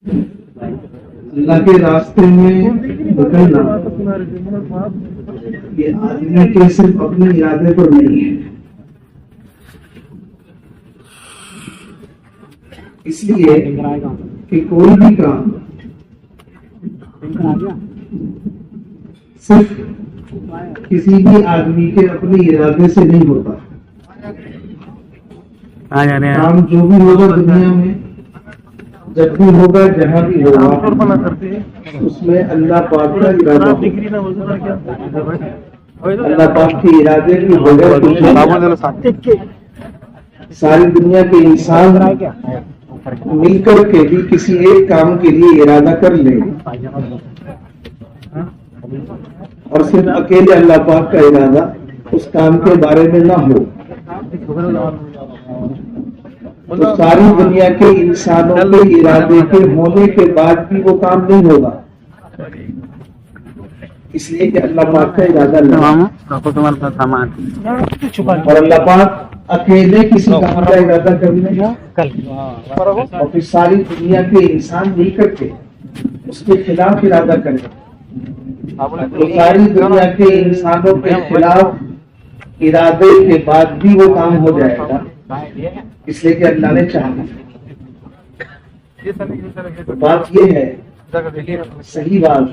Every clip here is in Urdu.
اللہ کے راستے میں نکلنا یہ آدمی کے صرف اپنے ارادے پر نہیں ہے، اس لیے کہ کوئی بھی کام صرف کسی بھی آدمی کے اپنے ارادے سے نہیں ہوتا۔ کام جو بھی ہوگا دنیا میں، جب بھی ہوگا، جہاں بھی ہوگا، اس میں اللہ پاک کا ارادہ ہوگا۔ اللہ پاک کے ارادے کی وجہ ساری دنیا کے انسان مل کر کے بھی کسی ایک کام کے لیے ارادہ کر لیں اور صرف اکیلے اللہ پاک کا ارادہ اس کام کے بارے میں نہ ہو، تو ساری دنیا کے انسانوں کے ارادے کے ہونے کے بعد بھی وہ کام نہیں ہوگا، اس لیے کہ اللہ پاک کا ارادہ نہیں، اور اللہ پاک اکیلے کسی کام کا ارادہ کرنے اور پھر ساری دنیا کے انسان مل کر کے اس کے خلاف ارادہ کریں تو ساری دنیا کے انسانوں کے خلاف ارادے کے بعد بھی وہ کام ہو جائے گا، اس لیے کہ اللہ نے چاہا۔ بات یہ ہے، صحیح بات،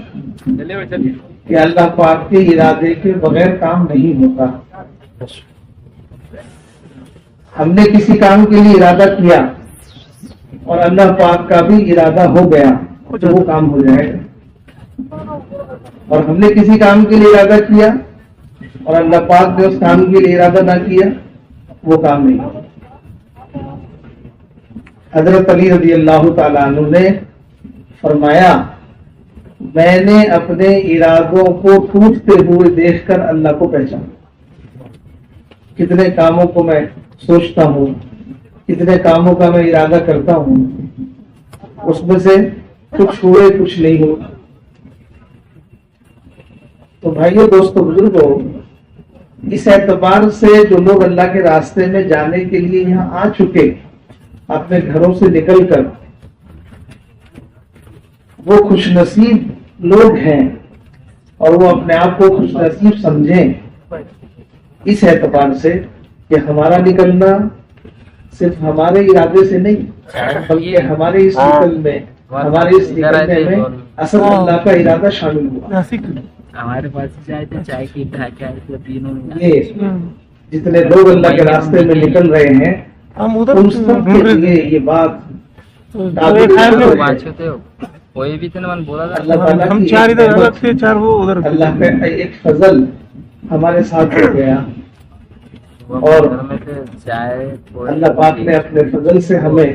کہ اللہ پاک کے ارادے کے بغیر کام نہیں ہوتا۔ ہم نے کسی کام کے لیے ارادہ کیا اور اللہ پاک کا بھی ارادہ ہو گیا تو وہ کام ہو جائے گا، اور ہم نے کسی کام کے لیے ارادہ کیا اور اللہ پاک نے اس کام کے لیے ارادہ نہ کیا، وہ کام نہیں ہوگا۔ حضرت علی رضی اللہ تعالیٰ عنہ نے فرمایا، میں نے اپنے ارادوں کو ٹوٹتے ہوئے دیکھ کر اللہ کو پہچانا۔ کتنے کاموں کو میں سوچتا ہوں، کتنے کاموں کا میں ارادہ کرتا ہوں، اس میں سے کچھ ہوئے کچھ نہیں ہوا۔ تو بھائیو، دوستو، بزرگوں، اس اعتبار سے جو لوگ اللہ کے راستے میں جانے کے لیے یہاں آ چکے اپنے گھروں سے نکل کر، وہ خوش نصیب لوگ ہیں اور وہ اپنے آپ کو خوش نصیب سمجھیں، اس اعتبار سے کہ ہمارا نکلنا صرف ہمارے ارادے سے نہیں، بلکہ ہمارے اس نکلنے میں اصل اللہ کا ارادہ شامل ہوا۔ ہمارے پاس چائے کی جتنے لوگ اللہ کے راستے میں نکل رہے ہیں ان سب کے لیے یہ بات اللہ کا ایک فضل ہمارے ساتھ ہو گیا، اور اللہ پاک نے اپنے فضل سے ہمیں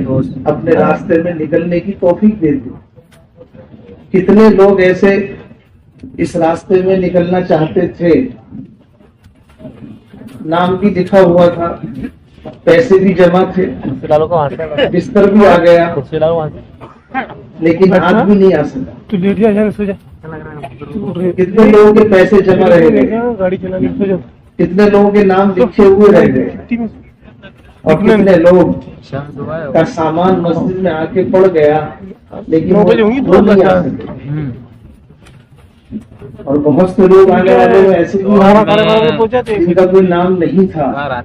اپنے راستے میں نکلنے کی توفیق دے دی۔ کتنے لوگ ایسے اس راستے میں نکلنا چاہتے تھے، نام بھی لکھا ہوا تھا، پیسے بھی جمع تھے، بستر بھی آ گیا، لیکن آج بھی نہیں آ سکا۔ کتنے لوگوں کے پیسے جمع رہ گئے، کتنے لوگوں کے نام لکھے ہوئے رہ گئے، اور کتنے لوگ کا سامان مسجد میں آ کے پڑ گیا لیکن وہ نہیں آ سکے۔ اور بہت سے لوگ آنے والے میں ایسے جن کا کوئی نام نہیں تھا،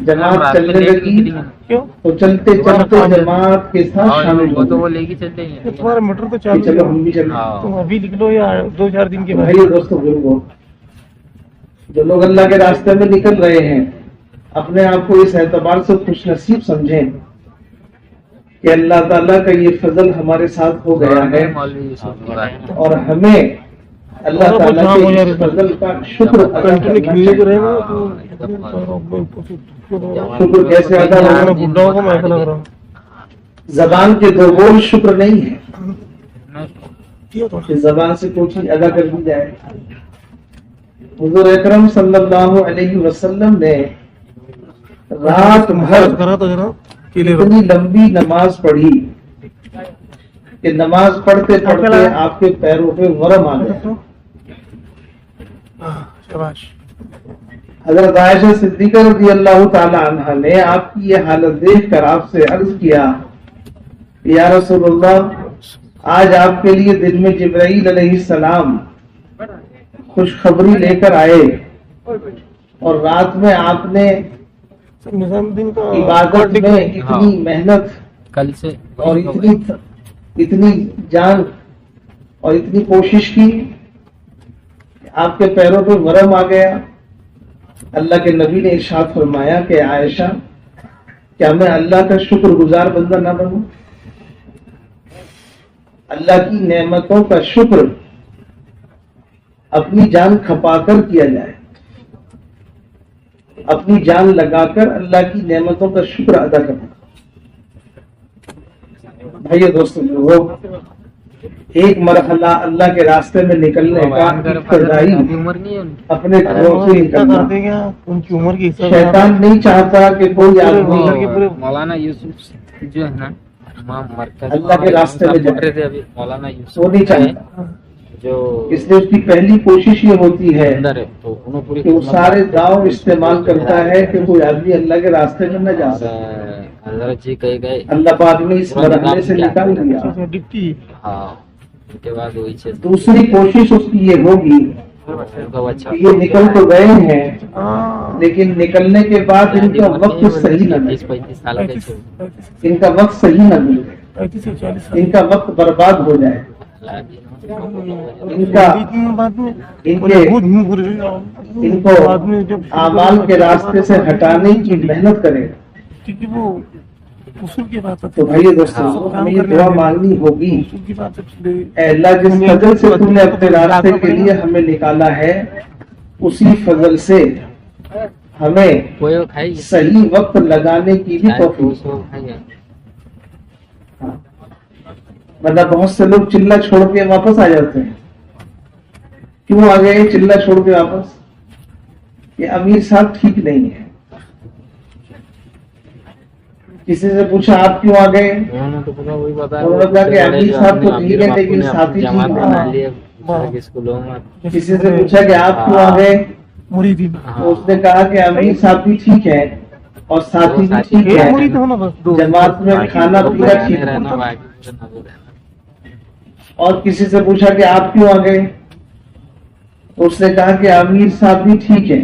جماعت چلنے لگی تو چلتے چلتے جماعت کے ساتھ شامل ہو گئے۔ تمہارا میٹر تو چالو، چلو ہم بھی چلیں، تم ابھی لکھ لو یا 2-4 دن کے بعد۔ بھائی دوستو، بزرگوں، جو لوگ اللہ کے راستے میں نکل رہے ہیں اپنے آپ کو اس اعتبار سے خوش نصیب سمجھیں کہ اللہ تعالیٰ کا یہ فضل ہمارے ساتھ ہو گیا ہے، اور ہمیں اللہ تعالیٰ کے اس فضل کا شکر ادا کرنا چاہیے۔ شکر کیسے ادا ہوگا؟ زبان کے دو بول شکر نہیں ہے کہ زبان سے کوئی چیز ادا کر دی جائے۔ حضور اکرم صلی اللہ علیہ وسلم نے رات بھر اتنی لمبی نماز پڑھی کہ نماز پڑھتے پڑھتے آپ کے پیروں پہ ورم آ گیا۔ حضرت عائشہ صدیقہ رضی اللہ تعالی عنہا نے آپ کی یہ حالت دیکھ کر آپ سے عرض کیا، یا رسول اللہ، آج آپ کے لیے دن میں جبرائیل علیہ السلام خوشخبری لے کر آئے اور رات میں آپ نے نظام الدین کا عبادت میں اتنی محنت کل سے اور اتنی جان اور اتنی کوشش کی کہ آپ کے پیروں پہ ورم آ گیا. اللہ کے نبی نے ارشاد فرمایا کہ عائشہ کیا میں اللہ کا شکر گزار بندہ نہ بنوں؟ اللہ کی نعمتوں کا شکر اپنی جان کھپا کر کیا جائے, اپنی جان لگا کر اللہ کی نعمتوں کا شکر ادا کرنا. بھائیو دوستوں, وہ ایک مرحلہ اللہ کے راستے میں نکلنے کا ابتدائی اپنے گھروں سے نکلنا. ان کی عمر کے حساب شیطان نہیں چاہتا کہ کوئی آدمی مولانا یوسف جو ہے نا امام مرکز اللہ کے راستے میں جائے, تھے ابھی مولانا یوسف وہ نہیں چاہتا. جو اس لیے اس کی پہلی کوشش یہ ہوتی ہے اندر ہے تو انہوں پوری کہ وہ سارے داؤ استعمال کرتا ہے کہ کوئی آدمی اللہ کے راستے میں نہ جا سکے. حضرت جی کہے گئے اللہ پاک نے اس مرحلے سے نکال دیا. ڈپٹی ہاں ان کے بعد وہی چیز دوسری کوشش اس کی یہ ہوگی کہ یہ نکل تو گئے ہیں لیکن نکلنے کے بعد ان کا وقت صحیح نہ ملے, 35 سال کے چھو ان کا وقت صحیح نہ ملے, 35 سے 40 ان کا وقت برباد ہو جائے, ان کا ان کو اعمال کے راستے سے ہٹانے کی محنت کرے. کیونکہ وہ اصول کی بات ہے. تو بھائی دوستوں, ہمیں یہ دعا مانگنی ہوگی, اصول کی بات ہے. اے اللہ جس فضل سے تم نے اپنے راستے کے لیے ہمیں نکالا ہے اسی فضل سے ہمیں کوئی کھائی صحیح وقت لگانے کی بھی توفیق. ورنہ بہت سے لوگ چلہ چھوڑ کے واپس آ جاتے ہیں. کیوں آ گئے چلہ چھوڑ کے واپس؟ کہ امیر صاحب ٹھیک نہیں ہے. کسی سے پوچھا آپ کیوں آ گئے؟ انہوں نے تو پورا وہی بتایا انہوں نے کہا کہ امیر صاحب تو ٹھیک ہے لیکن ساتھی ٹھیک نہیں ہے. اسکولوں میں کسی سے پوچھا کہ آپ کیوں آ گئے؟ مریدین تو اس نے کہا کہ امیر صاحب بھی ٹھیک ہے اور ساتھی بھی ٹھیک ہے, مرید ہونا بس جماعت میں کھانا پینا ٹھیک ہے. رہنا باقی اور کسی سے پوچھا کہ آپ کیوں آ گئے؟ اس نے کہا کہ امیر صاحب بھی ٹھیک ہے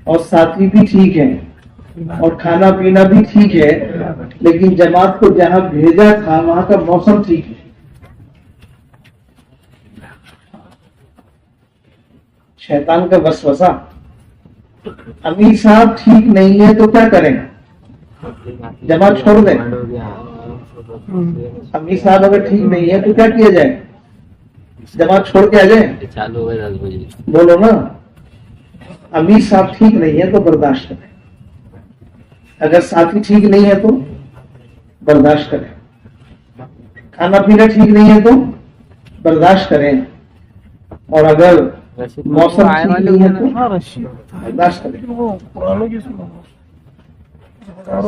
اور ساتھی بھی ٹھیک ہے اور کھانا پینا بھی ٹھیک ہے لیکن جماعت کو جہاں بھیجا تھا وہاں کا موسم ٹھیک ہے. شیطان کا وسوسہ. امیر صاحب ٹھیک نہیں ہے تو کیا کریں؟ جماعت چھوڑ دیں. امیر صاحب اگر ٹھیک نہیں ہے تو کیا کیا جائے؟ جماعت چھوڑ کے آ جائیں. چالو ہو گئے 10 بجے بولو نا, امیر صاحب ٹھیک نہیں ہے تو برداشت کریں, اگر ساتھی ٹھیک نہیں ہے تو برداشت کریں, کھانا پینا ٹھیک نہیں ہے تو برداشت کریں, اور اگر موسم ٹھیک نہیں ہے تو برداشت کریں.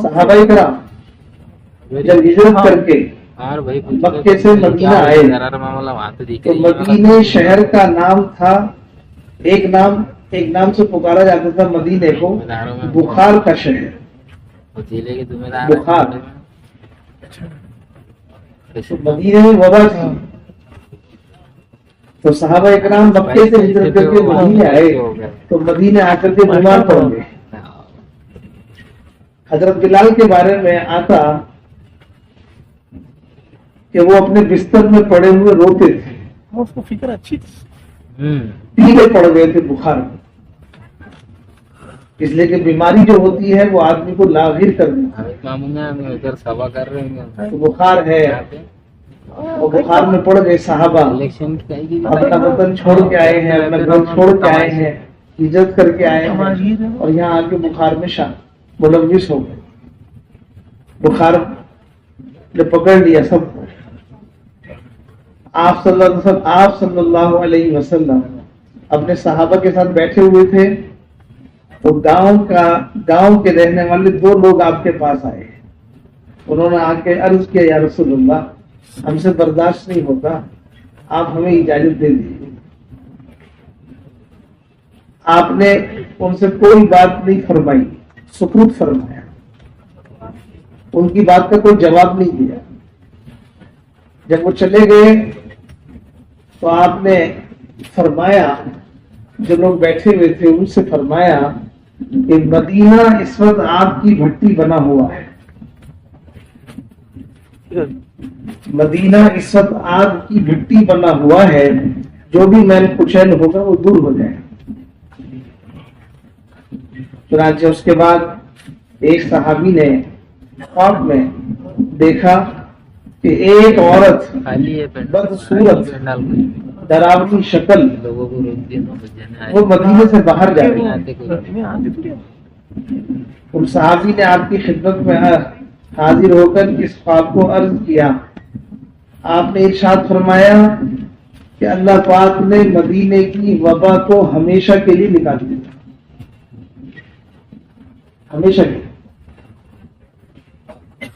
صحابہ کرام جب ہجرت کر کے مکے سے مدینہ آئے تو مدینے شہر کا نام تھا, ایک نام سے پکارا جاتا تھا مدینے کو بخار کا شہر. بخار مدینے میں وبا تھی تو صحابہ اکرام مکے سے ہجرت کر کے مدینے آئے تو مدینے آ کر کے بیمار پڑ گئے. حضرت بلال کے بارے میں آتا کہ وہ اپنے بستر میں پڑے ہوئے روتے تھے, اس کو فکر اچھی تھی, پیلے پڑ گئے تھے بخار میں, اس لیے کہ بیماری جو ہوتی ہے وہ آدمی کو لاغیر کر دیتی ہے. تو بخار ہے, وہ بخار میں پڑ گئے صحابہ, اپنا وطن چھوڑ کے آئے ہیں, اپنا گھر چھوڑ کے آئے ہیں, ہجرت کر کے آئے ہیں اور یہاں آ کے بخار میں ملوث ہو گئے. بخار نے پکڑ لیا سب کو. آپ صلی اللہ علیہ وسلم اپنے صحابہ کے ساتھ بیٹھے ہوئے تھے تو گاؤں کے رہنے والے 2 لوگ آپ کے پاس آئے. انہوں نے آ کے عرض کیا, یا رسول اللہ ہم سے برداشت نہیں ہوتا, آپ ہمیں اجازت دے دیجیے. آپ نے ان سے کوئی بات نہیں فرمائی, سکوت فرمایا, ان کی بات کا کوئی جواب نہیں دیا. جب وہ چلے گئے تو آپ نے فرمایا، جو لوگ بیٹھے ہوئے تھے ان سے فرمایا کہ مدینہ اس وقت آگ کی بھٹی بنا ہوا ہے، مدینہ اس وقت آگ کی بھٹی بنا ہوا ہے، جو بھی میل کچیل ہوگا وہ دور ہو جائے۔ چنانچہ اس کے بعد ایک صحابی نے خواب میں دیکھا کہ ایک عورت بدصورت ڈراؤنی شکل وہ مدینے سے باہر جا رہی ہے۔ ان صحابی نے آپ کی خدمت میں حاضر ہو کر اس خواب کو عرض کیا۔ آپ نے ارشاد فرمایا کہ اللہ پاک نے مدینے کی وبا کو ہمیشہ کے لیے نکال دیا، ہمیشہ کے لیے۔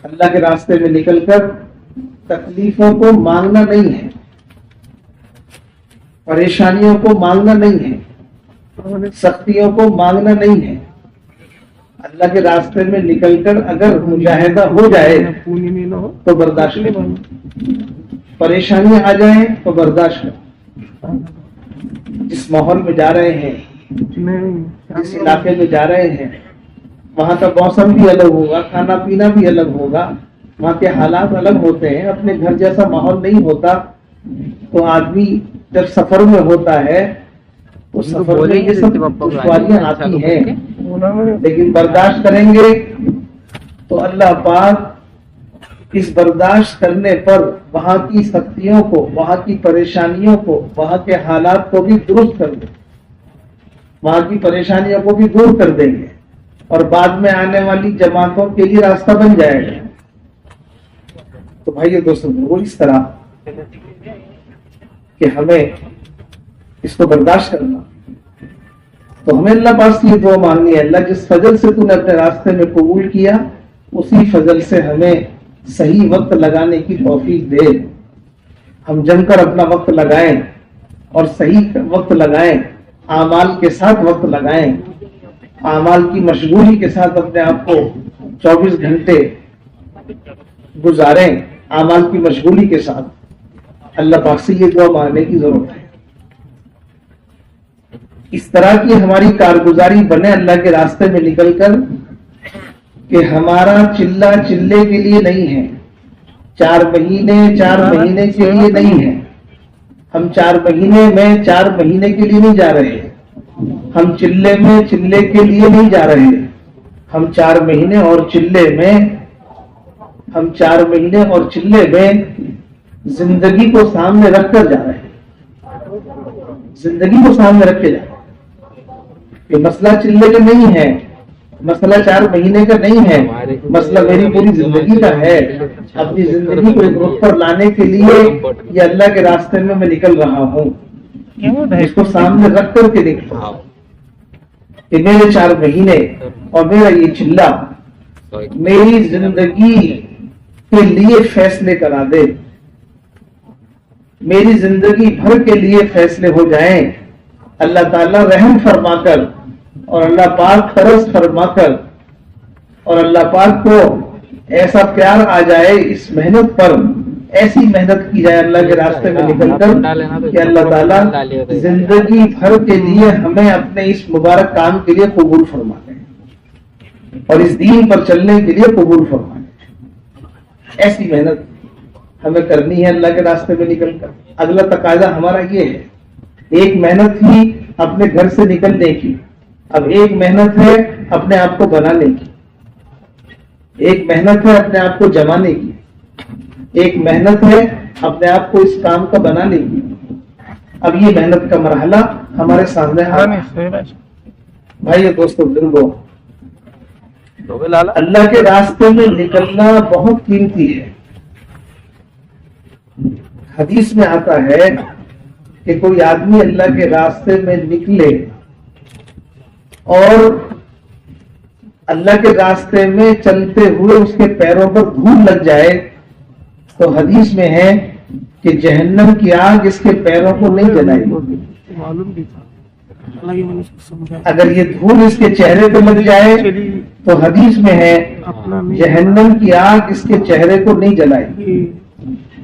اللہ کے راستے میں نکل کر تکلیفوں کو مانگنا نہیں ہے، پریشانیوں کو مانگنا نہیں ہے، سختیوں کو مانگنا نہیں ہے۔ اللہ کے راستے میں نکل کر اگر مجاہدہ ہو جائے تو برداشت کرو، پریشانیاں آ جائیں تو برداشت کرو۔ جس ماحول میں جا رہے ہیں، جس علاقے میں جا رہے ہیں، وہاں کا موسم بھی الگ ہوگا، کھانا پینا بھی الگ ہوگا، وہاں کے حالات الگ ہوتے ہیں، اپنے گھر جیسا ماحول نہیں ہوتا۔ تو آدمی جب سفر میں ہوتا ہے تو سفر میں یہ سب دشواریاں آتی ہیں، لیکن برداشت کریں گے تو اللہ پاک اس برداشت کرنے پر وہاں کی سختیوں کو، وہاں کی پریشانیوں کو، وہاں کے حالات کو بھی درست کر دیں، وہاں کی پریشانیوں کو بھی دور کر دیں گے، اور بعد میں آنے والی جماعتوں کے لیے راستہ بن جائے گا۔ تو بھائی دوستوں، وہ اس طرح کہ ہمیں اس کو برداشت کرنا، تو ہمیں اللہ پاک سے یہ دعا مانگنی ہے، اللہ جس فضل سے تو نے اپنے راستے میں قبول کیا، اسی فضل سے ہمیں صحیح وقت لگانے کی توفیق دے۔ ہم جم کر اپنا وقت لگائیں اور صحیح وقت لگائیں، اعمال کے ساتھ وقت لگائیں، اعمال کی مشغولی کے ساتھ اپنے آپ کو 24 گھنٹے گزاریں، اعمال کی مشغولی کے ساتھ۔ اللہ پاک سے یہ دعا مانگنے کی ضرورت ہے، اس طرح کی ہماری کارگزاری بنے اللہ کے راستے میں نکل کر کہ ہمارا چلہ چلے کے لیے نہیں ہے، 4 مہینے کے لیے نہیں ہے، ہم 4 مہینے میں 4 مہینے کے لیے نہیں جا رہے، ہم چلے میں چلے کے لیے نہیں جا رہے، ہم 4 مہینے اور چلے میں زندگی کو سامنے رکھ کر جا رہے ہیں، زندگی کو سامنے رکھ کے جا رہے ہیں۔ یہ مسئلہ چلے کا نہیں ہے، مسئلہ 4 مہینے کا نہیں ہے، مسئلہ میری پوری زندگی کا ہے۔ اپنی زندگی کو ایک رخ پر لانے کے لیے یہ اللہ کے راستے میں نکل رہا ہوں، اس کو سامنے رکھ کر کے نکل رہا ہوں کہ میرے 4 مہینے اور میرا یہ چلہ میری زندگی کے لیے فیصلے کرا دے، میری زندگی بھر کے لیے فیصلے ہو جائیں۔ اللہ تعالیٰ رحم فرما کر اور اللہ پاک ترس فرما کر اور اللہ پاک کو ایسا پیار آ جائے اس محنت پر، ایسی محنت کی جائے اللہ کے راستے میں نکل کر کہ اللہ تعالیٰ زندگی بھر کے لیے ہمیں اپنے اس مبارک کام کے لیے قبول فرما لے اور اس دین پر چلنے کے لیے قبول فرما لے۔ ایسی محنت ہمیں کرنی ہے اللہ کے راستے میں نکل کر۔ اگلا تقاضا ہمارا یہ ہے، ایک محنت تھی اپنے گھر سے نکلنے کی، اب ایک محنت ہے اپنے آپ کو بنانے کی، ایک محنت ہے اپنے آپ کو جمانے کی، ایک محنت ہے اپنے آپ کو اس کام کا بنانے کی۔ اب یہ محنت کا مرحلہ ہمارے سامنے آ رہا ہے۔ بھائی دوستو بزرگوں، اللہ کے راستے میں نکلنا بہت قیمتی ہے۔ حدیث میں آتا ہے کہ کوئی آدمی اللہ کے راستے میں نکلے اور اللہ کے راستے میں چلتے ہوئے اس کے پیروں پر دھول لگ جائے تو حدیث میں ہے کہ جہنم کی آگ اس کے پیروں کو نہیں جلائے گی۔ اگر یہ دھول اس کے چہرے پہ لگ جائے تو حدیث میں ہے جہنم کی آگ اس کے چہرے کو نہیں جلائے گی۔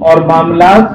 اور معاملات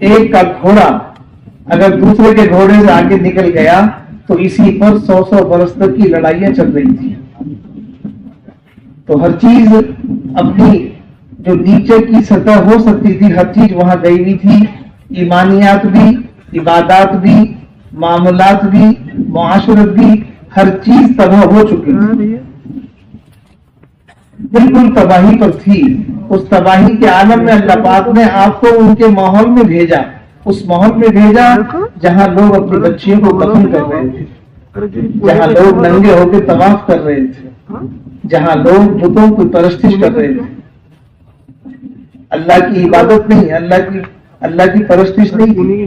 ایک کا گھوڑا اگر دوسرے کے گھوڑے سے آگے نکل گیا تو اسی پر 100 برس تک کی لڑائیاں چل رہی تھی. تو ہر چیز اپنی جو نیچے کی سطح ہو سکتی تھی ہر چیز وہاں گئی ہوئی تھی. ایمانیات بھی، عبادات بھی، معاملات بھی، معاشرت بھی، ہر چیز تباہ ہو چکی تھی، بالکل تباہی پر تھی. اس تباہی کے عالم میں اللہ پاک نے آپ کو ان کے ماحول میں بھیجا، اس ماحول میں بھیجا جہاں لوگ اپنی بچیوں کو دفن کر رہے تھے، جہاں لوگ ننگے ہو کے طواف کر رہے تھے، جہاں لوگ بتوں کی پرستش کر رہے تھے. اللہ کی عبادت نہیں، اللہ کی پرستش نہیں تھی.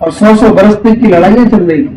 اور 100 برس تک کی لڑائیاں چل رہی تھی.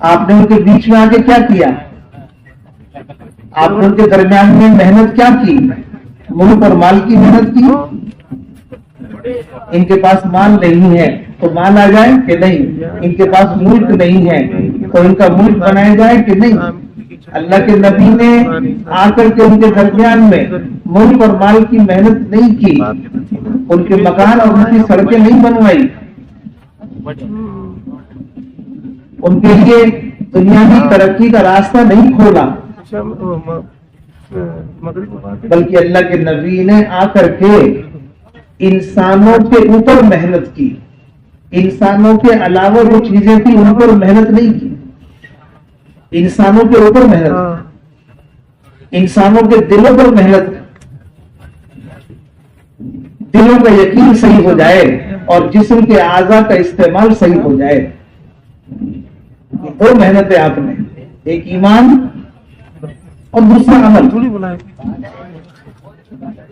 آپ نے. ان کے بیچ میں آ کے کیا کیا؟ آپ نے ان کے درمیان میں محنت کیا کی؟ ملک اور مال کی محنت کی. ان کے پاس مال نہیں ہے تو مال آ جائے کہ نہیں؟ ان کے پاس ملک نہیں ہے تو ان کا ملک بنایا جائے کہ نہیں؟ اللہ کے نبی نے آ کر کے ان کے درمیان میں ملک اور مال کی محنت نہیں کی، ان کے مکان اور ان کی سڑکیں نہیں بنوائی، ان کے لیے دنیاوی ترقی کا راستہ نہیں کھولا، بلکہ اللہ کے نبی نے آ کر کے انسانوں کے اوپر محنت کی. انسانوں کے علاوہ جو چیزیں تھیں ان پر محنت نہیں کی، انسانوں کے اوپر محنت، انسانوں کے دلوں پر محنت، دلوں کا یقین صحیح ہو جائے اور جسم کے اعضاء کا استعمال صحیح ہو جائے. یہ دو محنتیں آپ نے، ایک ایمان اور دوسرا عمل.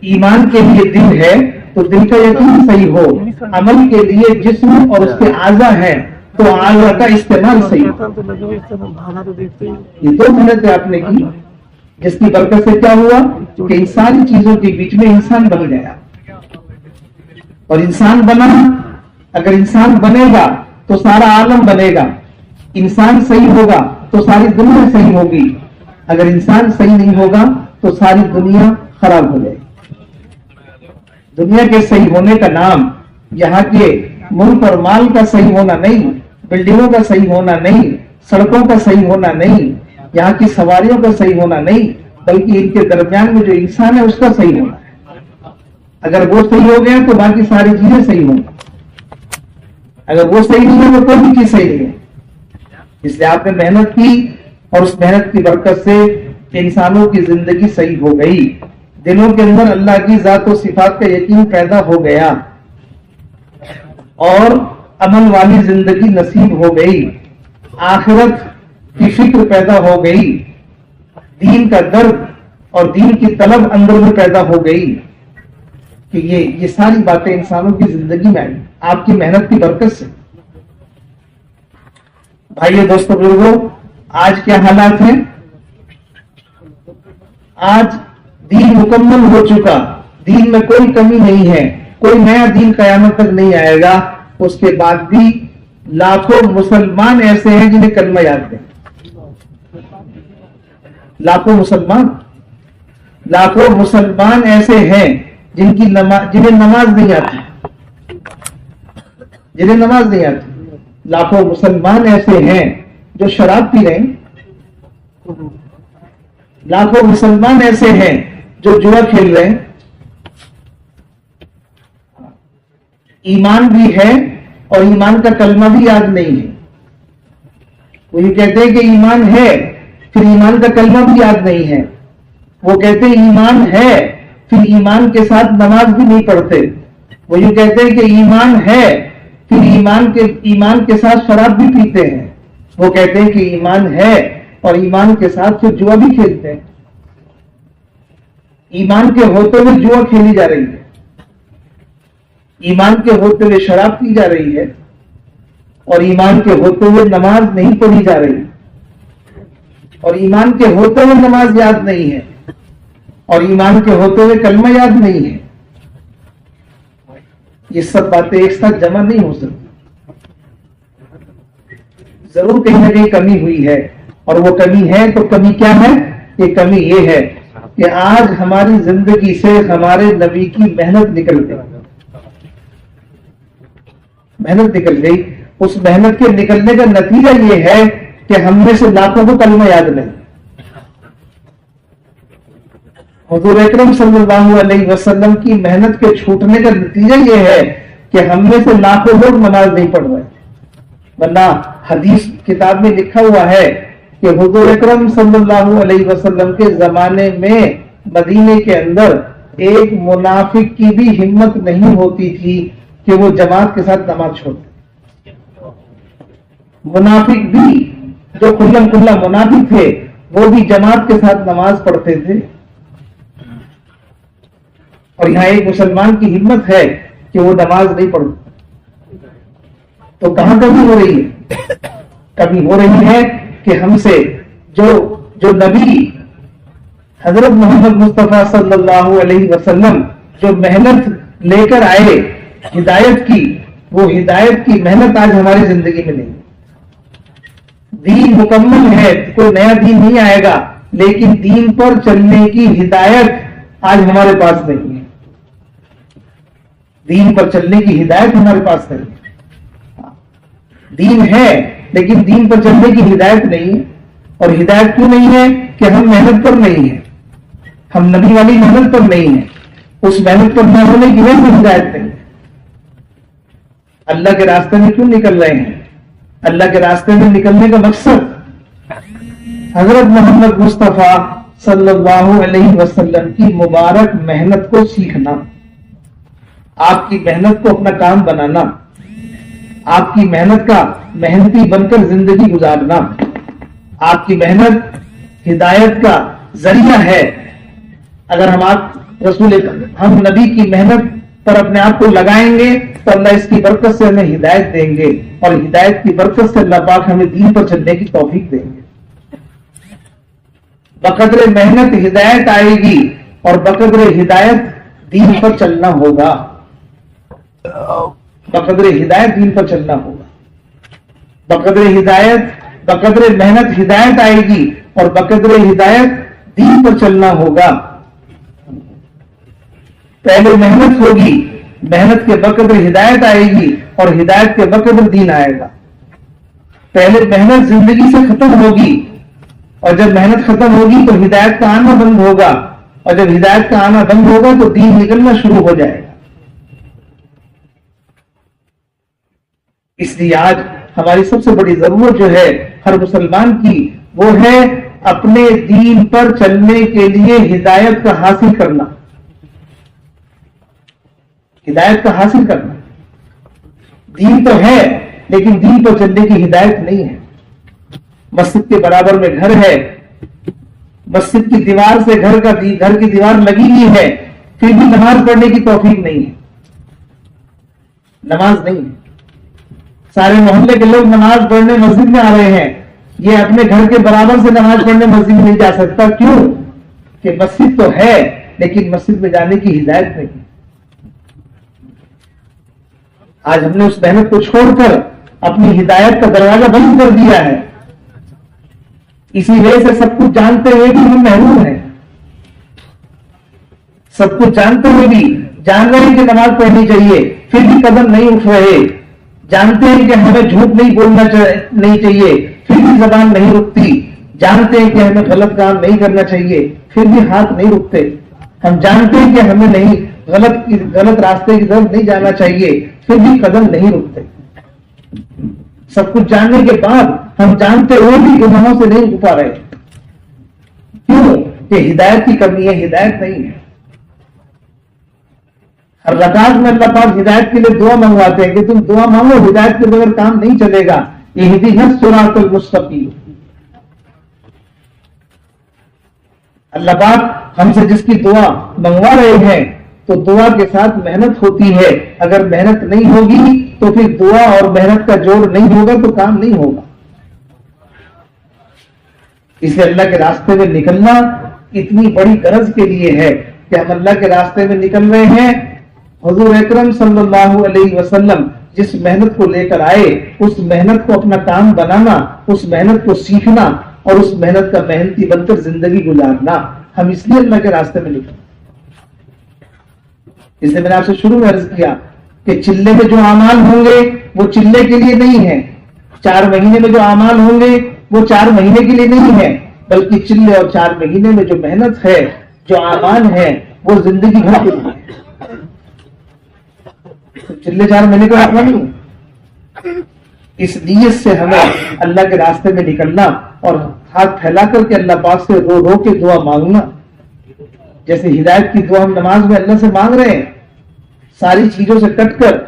ایمان کے لیے دل ہے تو دل کا یقین صحیح ہو، عمل کے لیے جسم اور اس کے اعضاء ہیں تو اعضاء کا استعمال صحیح ہو. یہ دو محنتیں آپ نے کی جس کی برکت سے کیا ہوا کہ ان ساری چیزوں کے بیچ میں انسان بن گیا. اور انسان بنا، اگر انسان بنے گا تو سارا عالم بنے گا. انسان صحیح ہوگا تو ساری دنیا صحیح ہوگی، اگر انسان صحیح نہیں ہوگا تو ساری دنیا خراب ہو جائے گی. دنیا کے صحیح ہونے کا نام یہاں کے ملک اور مال کا صحیح ہونا نہیں، بلڈنگوں کا صحیح ہونا نہیں، سڑکوں کا صحیح ہونا نہیں، یہاں کی سواریوں کا صحیح ہونا نہیں، بلکہ ان کے درمیان میں جو انسان ہے اس کا صحیح ہونا ہے. اگر وہ صحیح ہو گیا تو باقی ساری چیزیں صحیح ہوں گی، اگر وہ صحیح نہیں ہے تو کوئی بھی چیز صحیح نہیں ہے. اس لیے آپ نے محنت کی اور اس محنت کی برکت سے انسانوں کی زندگی صحیح ہو گئی، دلوں کے اندر اللہ کی ذات و صفات کا یقین پیدا ہو گیا اور امن والی زندگی نصیب ہو گئی، آخرت کی فکر پیدا ہو گئی، دین کا درد اور دین کی طلب اندر میں پیدا ہو گئی کہ یہ ساری باتیں انسانوں کی زندگی میں آئی آپ کی محنت کی برکت سے. بھائیو دوستو بزرگوں، آج کیا حالات ہیں؟ آج دین مکمل ہو چکا، دین میں کوئی کمی نہیں ہے، کوئی نیا دین قیامت تک نہیں آئے گا. اس کے بعد بھی لاکھوں مسلمان ایسے ہیں جنہیں کلمہ یاد ہے، لاکھوں مسلمان ایسے ہیں جنہیں نماز نہیں آتی، لاکھوں مسلمان ایسے ہیں جو شراب پی رہے ہیں، لاکھوں مسلمان ایسے ہیں جو جوا کھیل رہے ہیں. ایمان بھی ہے اور ایمان کا کلمہ بھی یاد نہیں ہے. وہ یہ کہتے ہیں کہ ایمان ہے پھر ایمان کا کلمہ بھی یاد نہیں ہے. وہ کہتے ہیں ایمان ہے پھر ایمان کے ساتھ نماز بھی نہیں پڑھتے. وہ یہ کہتے ہیں کہ ایمان ہے پھر ایمان کے ساتھ شراب بھی پیتے ہیں. وہ کہتے ہیں کہ ایمان ہے اور ایمان کے ساتھ پھر جوا بھی کھیلتے ہیں. ایمان کے ہوتے ہوئے جوا کھیلی جا رہی ہے، ایمان کے ہوتے ہوئے شراب پی جا رہی ہے اور ایمان کے ہوتے ہوئے نماز نہیں پڑھی جا رہی، اور ایمان کے ہوتے ہوئے نماز یاد نہیں ہے اور ایمان کے ہوتے ہوئے کلمہ یاد نہیں ہے. یہ سب باتیں ایک ساتھ جمع نہیں ہو سکتی. ضرور کہیں نہ کہیں کمی ہوئی ہے اور وہ کمی ہے تو کمی کیا ہے؟ یہ کمی یہ ہے کہ آج ہماری زندگی سے ہمارے نبی کی محنت نکل گئی، محنت نکل گئی. اس محنت کے نکلنے کا نتیجہ یہ ہے کہ ہم میں سے لاکھوں کو کلمہ یاد نہیں. حضور اکرم صلی اللہ علیہ وسلم کی محنت کے چھوٹنے کا نتیجہ یہ ہے کہ ہم میں سے لاکھوں لوگ نماز نہیں پڑھ رہے. ورنہ حدیث کتاب میں لکھا ہوا ہے کہ حضور اکرم صلی اللہ علیہ وسلم کے زمانے میں مدینے کے اندر ایک منافق کی بھی ہمت نہیں ہوتی تھی کہ وہ جماعت کے ساتھ نماز چھوڑتے. منافق بھی جو کھلم کھلا منافق تھے وہ بھی جماعت کے ساتھ نماز پڑھتے تھے. اور یہاں ایک مسلمان کی ہمت ہے کہ وہ نماز نہیں پڑھتا. تو کہاں کمی ہو رہی ہے؟ کمی ہو رہی ہے کہ ہم سے جو نبی حضرت محمد مصطفیٰ صلی اللہ علیہ وسلم جو محنت لے کر آئے ہدایت کی، وہ ہدایت کی محنت آج ہماری زندگی میں نہیں. دین مکمل ہے، کوئی نیا دین نہیں آئے گا، لیکن دین پر چلنے کی ہدایت آج ہمارے پاس نہیں ہے. دین پر چلنے کی ہدایت ہمارے پاس نہیں ہے. دین ہے لیکن دین پر چلنے کی ہدایت نہیں ہے. اور ہدایت کیوں نہیں ہے؟ کہ ہم محنت پر نہیں ہیں، ہم نبی والی محنت پر نہیں ہیں. اس محنت پر نہ ہونے کی وجہ سے ہدایت نہیں. اللہ کے راستے میں کیوں نکل رہے ہیں؟ اللہ کے راستے میں نکلنے کا مقصد حضرت محمد مصطفیٰ صلی اللہ علیہ وسلم کی مبارک محنت کو سیکھنا، آپ کی محنت کو اپنا کام بنانا، آپ کی محنت کا محنتی بن کر زندگی گزارنا. آپ کی محنت ہدایت کا ذریعہ ہے. اگر ہم نبی کی محنت پر اپنے آپ کو لگائیں گے تو اللہ اس کی برکت سے ہمیں ہدایت دیں گے، اور ہدایت کی برکت سے اللہ پاک ہمیں دین پر چلنے کی توفیق دیں گے. بقدر محنت ہدایت آئے گی، اور بقدر ہدایت دین پر چلنا ہوگا. بقدر ہدایت دین پر چلنا ہوگا. بقدر محنت ہدایت آئے گی، اور بقدر ہدایت دین پر چلنا ہوگا. پہلے محنت ہوگی، محنت کے بقدر ہدایت آئے گی، اور ہدایت کے بقدر دین آئے گا. پہلے محنت زندگی سے ختم ہوگی، اور جب محنت ختم ہوگی تو ہدایت کا آنا بند ہوگا، اور جب ہدایت کا آنا بند ہوگا تو دین نکلنا شروع ہو جائے گا. اس لیے آج ہماری سب سے بڑی ضرورت جو ہے ہر مسلمان کی، وہ ہے اپنے دین پر چلنے کے لیے ہدایت کا حاصل کرنا. ہدایت کا حاصل کرنا. دین تو ہے لیکن دین پر چلنے کی ہدایت نہیں ہے. مسجد کے برابر میں گھر ہے، مسجد کی دیوار سے گھر کی دیوار لگی ہوئی ہے، پھر بھی نماز پڑھنے کی توفیق نہیں ہے. نماز نہیں ہے. سارے محلے کے لوگ نماز پڑھنے مسجد میں آ رہے ہیں، یہ اپنے گھر کے برابر سے نماز پڑھنے مسجد میں نہیں جا سکتا. کیوں؟ کہ مسجد تو ہے لیکن مسجد میں جانے کی ہدایت نہیں. آج ہم نے اس محنت کو چھوڑ کر اپنی ہدایت کا دروازہ بند کر دیا ہے. اسی وجہ سے سب کچھ جانتے ہوئے بھی ہم محروم ہیں. سب کچھ جانتے ہوئے بھی جان رہے ہیں کہ نماز پڑھنی چاہیے، پھر بھی قدم نہیں اٹھ رہے. جانتے ہیں کہ ہمیں جھوٹ نہیں بولنا نہیں چاہیے، پھر بھی زبان نہیں رکتی. جانتے ہیں کہ ہمیں غلط کام نہیں کرنا چاہیے، پھر بھی ہاتھ نہیں رکتے. ہم جانتے ہیں کہ ہمیں نہیں غلط راستے کی طرف نہیں جانا چاہیے، پھر بھی قدم نہیں رکتے. سب کچھ جاننے کے بعد ہم جانتے ہوئے بھی گناہوں سے نہیں رک پا رہے. کیوں؟ کہ ہدایت کی کمی ہے، ہدایت نہیں ہے. ہر رکعت میں اللہ پاک ہدایت کے لیے دعا منگواتے ہیں کہ تم دعا مانگو، ہدایت کے بغیر کام نہیں چلے گا. اہدنا الصراط المستقیم. اللہ پاک ہم سے جس کی دعا منگوا رہے ہیں تو دعا کے ساتھ محنت ہوتی ہے. اگر محنت نہیں ہوگی تو پھر دعا اور محنت کا جوڑ نہیں ہوگا تو کام نہیں ہوگا. اس لیے اللہ کے راستے میں نکلنا اتنی بڑی غرض کے لیے ہے کہ ہم اللہ کے راستے میں نکل رہے ہیں. حضور اکرم صلی اللہ علیہ وسلم جس محنت کو لے کر آئے، اس محنت کو اپنا کام بنانا، اس محنت کو سیکھنا، اور اس محنت کا محنتی بن کر زندگی گزارنا. ہم اس لیے اللہ کے راستے میں نکلے. اس لیے میں نے آپ سے شروع میں عرض کیا کہ چلے میں جو اعمال ہوں گے وہ چلے کے لیے نہیں ہے، 4 مہینے میں جو اعمال ہوں گے وہ 4 مہینے کے لیے نہیں ہے، بلکہ چلے اور 4 مہینے میں جو محنت ہے، جو اعمال ہے، وہ زندگی بھر کے لیے. چلے 4 مہینے کا اعمال نہیں. اس نیت سے ہمیں اللہ کے راستے میں نکلنا اور ہاتھ پھیلا کر کے اللہ پاک سے رو رو کے دعا مانگنا. جیسے ہدایت کی دعا ہم نماز میں اللہ سے مانگ رہے ہیں، ساری چیزوں سے کٹ کر،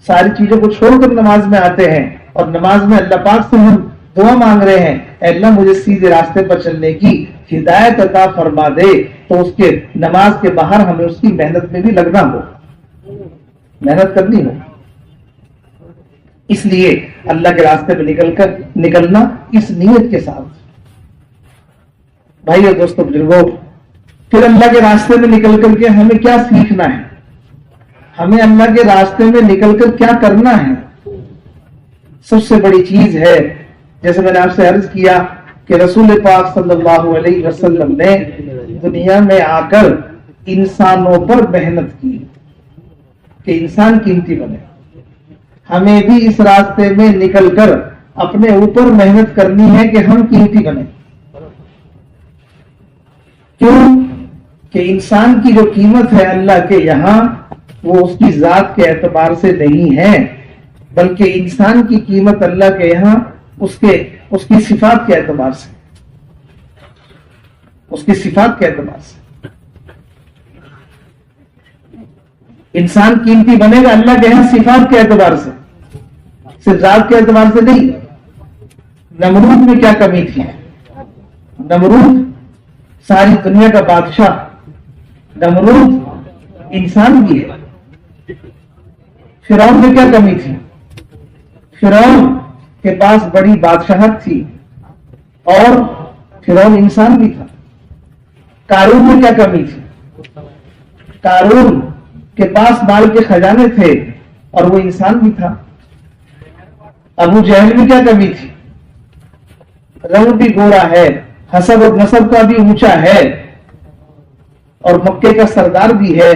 ساری چیزوں کو چھوڑ کر نماز میں آتے ہیں اور نماز میں اللہ پاک سے ہم دعا مانگ رہے ہیں، اے اللہ مجھے سیدھے راستے پر چلنے کی ہدایت عطا فرما دے. تو اس کے نماز کے باہر ہمیں اس کی محنت میں بھی لگنا ہو، محنت کرنی ہو. اس لیے اللہ کے راستے میں نکلنا اس نیت کے ساتھ. بھائی اور دوستوں بزرگوں، پھر اللہ کے راستے میں نکل کر کے ہمیں کیا سیکھنا ہے، ہمیں اللہ کے راستے میں نکل کر کیا کرنا ہے. سب سے بڑی چیز ہے، جیسے میں نے آپ سے عرض کیا کہ رسول پاک صلی اللہ علیہ وسلم نے دنیا میں آ کر انسانوں پر محنت کی کہ انسان قیمتی بنے. ہمیں بھی اس راستے میں نکل کر اپنے اوپر محنت کرنی ہے کہ ہم قیمتی بنے. کیوں کہ انسان کی جو قیمت ہے اللہ کے یہاں وہ اس کی ذات کے اعتبار سے نہیں ہے، بلکہ انسان کی قیمت اللہ کے یہاں اس کی صفات کے اعتبار سے، اس کی صفات کے اعتبار سے. انسان قیمتی بنے گا اللہ کے یہاں صفات کے اعتبار سے، صرف ذات کے اعتبار سے نہیں. نمرود میں کیا کمی تھی؟ نمرود ساری دنیا کا بادشاہ، نمرود انسان بھی ہے. فرعون میں کیا کمی تھی؟ فرعون کے پاس بڑی بادشاہت تھی اور فرعون انسان بھی تھا. قارون میں کیا کمی تھی؟ قارون کے پاس مال کے خزانے تھے اور وہ انسان بھی تھا. ابو جہل میں کیا کمی تھی؟ رنگ بھی گورا ہے، حسب اور نسب کا بھی اونچا ہے اور مکے کا سردار بھی ہے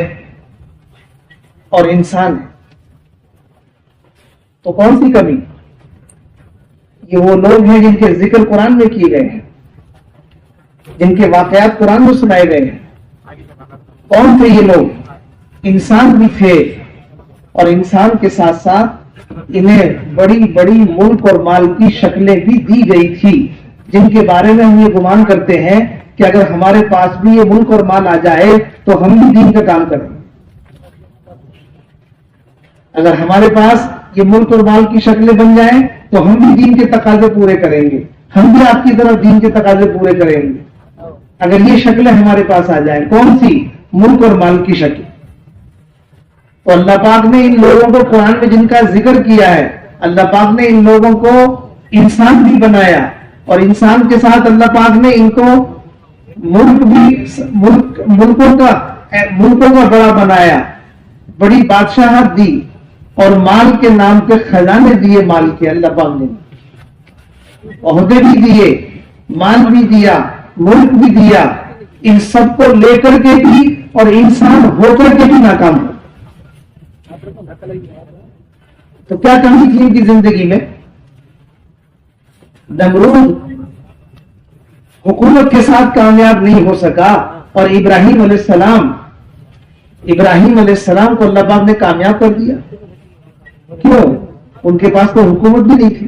اور انسان ہے. تو کون سی کمی؟ یہ وہ لوگ ہیں جن کے ذکر قرآن میں کیے گئے ہیں، جن کے واقعات قرآن میں سنائے گئے ہیں. کون تھے یہ لوگ؟ انسان بھی تھے اور انسان کے ساتھ ساتھ انہیں بڑی بڑی ملک اور مال کی شکلیں بھی دی گئی تھی، جن کے بارے میں ہم یہ گمان کرتے ہیں کہ اگر ہمارے پاس بھی یہ ملک اور مال آ جائے تو ہم بھی دین کا کام کریں. اگر ہمارے پاس یہ ملک اور مال کی شکلیں بن جائیں تو ہم بھی دین کے تقاضے پورے کریں گے، ہم بھی آپ کی طرف دین کے تقاضے پورے کریں گے. اگر یہ شکلیں ہمارے پاس آ جائیں، کون سی؟ ملک اور مال کی شکل. تو اللہ پاک نے ان لوگوں کو قرآن میں جن کا ذکر کیا ہے، اللہ پاک نے ان لوگوں کو انسان بھی بنایا اور انسان کے ساتھ اللہ پاک نے ان کو ملکوں کا بڑا بنایا، بڑی بادشاہت دی اور مال کے نام پہ خزانے دیے. مال کے اللہ پاک نے عہدے بھی دیے، مال بھی دیا، ملک بھی دیا. ان سب کو لے کر کے بھی اور انسان ہو کر کے بھی ناکام ہو. تو کیا کمی تھی ان کی زندگی میں؟ نمرود حکومت کے ساتھ کامیاب نہیں ہو سکا اور ابراہیم علیہ السلام کو اللہ پاک نے کامیاب کر دیا. کیوں؟ ان کے پاس تو حکومت بھی نہیں تھی.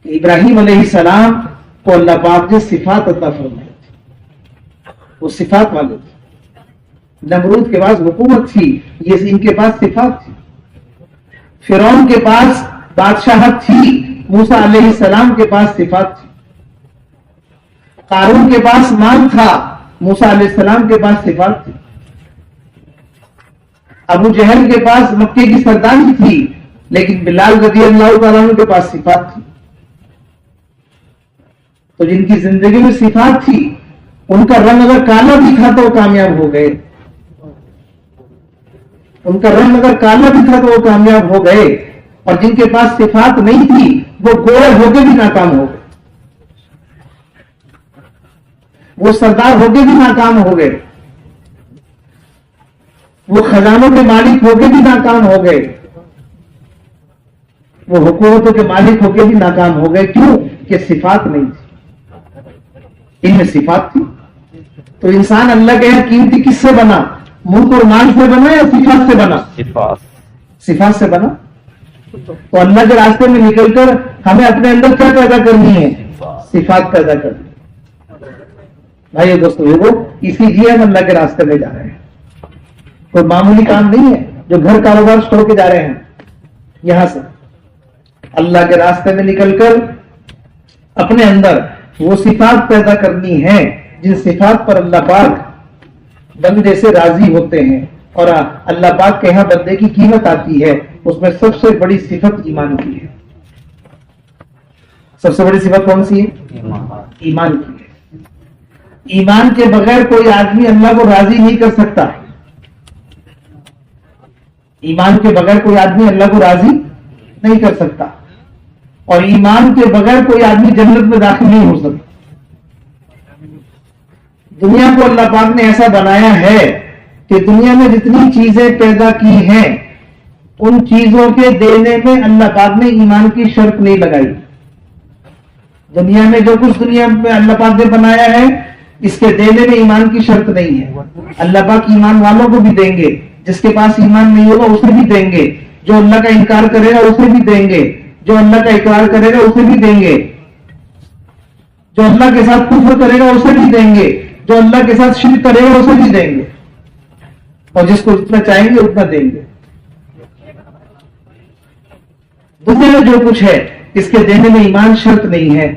ابراہیم علیہ السلام کو اللہ پاک نے صفات عطا فرمائی تھی، وہ صفات والے تھے. نمرود کے پاس حکومت تھی، یہ ان کے پاس صفات تھی. فرعون کے پاس بادشاہت تھی، موسیٰ علیہ السلام کے پاس صفات تھی. قارون کے پاس مال تھا، موسیٰ علیہ السلام کے پاس صفات تھی. ابو جہل کے پاس مکے کی سرداری تھی، لیکن بلال رضی اللہ تعالیٰ عنہ کے پاس صفات تھی. تو جن کی زندگی میں صفات تھی، ان کا رنگ اگر کالا بھی تھا تو وہ کامیاب ہو گئے. ان کا رنگ اگر کالا بھی تھا تو وہ کامیاب ہو گئے. اور جن کے پاس صفات نہیں تھی وہ گوڑے ہو کے بھی ناکام ہو گئے، وہ سردار ہو کے بھی ناکام ہو گئے، وہ خزانوں کے مالک ہو کے بھی ناکام ہو گئے، وہ حکومتوں کے مالک ہو کے بھی ناکام ہو گئے۔ کیوں؟ کہ صفات نہیں تھی، ان میں صفات تھی۔ تو انسان اللہ کے یہاں قیمتی کس سے بنا؟ ملک اور مال سے بنا یا صفات سے بنا؟ صفات سے بنا۔ تو اللہ کے راستے میں نکل کر ہمیں اپنے اندر کیا پیدا کرنی ہے؟ صفات پیدا کرنی ہے۔ بھائی دوستو، وہ اسی لیے ہم اللہ کے راستے میں جا رہے ہیں، کوئی معمولی کام نہیں ہے جو گھر کاروبار چھوڑ کے جا رہے ہیں۔ یہاں سے اللہ کے راستے میں نکل کر اپنے اندر وہ صفات پیدا کرنی ہے جن صفات پر اللہ پاک بندے سے راضی ہوتے ہیں، اور اللہ پاک کے یہاں بندے کی قیمت آتی ہے۔ اس میں سب سے بڑی صفت ایمان کی ہے۔ سب سے بڑی صفت کون سی ہے؟ ایمان کی ہے۔ ایمان کے بغیر کوئی آدمی اللہ کو راضی نہیں کر سکتا۔ ایمان کے بغیر کوئی آدمی اللہ کو راضی نہیں کر سکتا، اور ایمان کے بغیر کوئی آدمی جنت میں داخل نہیں ہو سکتا۔ دنیا کو اللہ پاک نے ایسا بنایا ہے کہ دنیا میں جتنی چیزیں پیدا کی ہیں ان چیزوں کے دینے میں اللہ پاک نے ایمان کی شرط نہیں لگائی۔ دنیا میں جو کچھ دنیا میں اللہ پاک نے بنایا ہے اس کے دینے میں ایمان کی شرط نہیں ہے۔ اللہ پاک ایمان والوں کو بھی دیں گے، جس کے پاس ایمان نہیں ہوگا اسے بھی دیں گے، جو اللہ کا انکار کرے گا اسے بھی دیں گے، جو اللہ کا اقرار کرے گا اسے بھی دیں گے، جو اللہ کے ساتھ کفر کرے گا اسے بھی دیں گے، جو اللہ کے ساتھ شرک کرے گا اسے بھی دیں گے، اور جس کو جتنا چاہیں گے اتنا دیں گے۔ دنیا میں جو کچھ ہے اس کے دینے میں ایمان شرط نہیں ہے،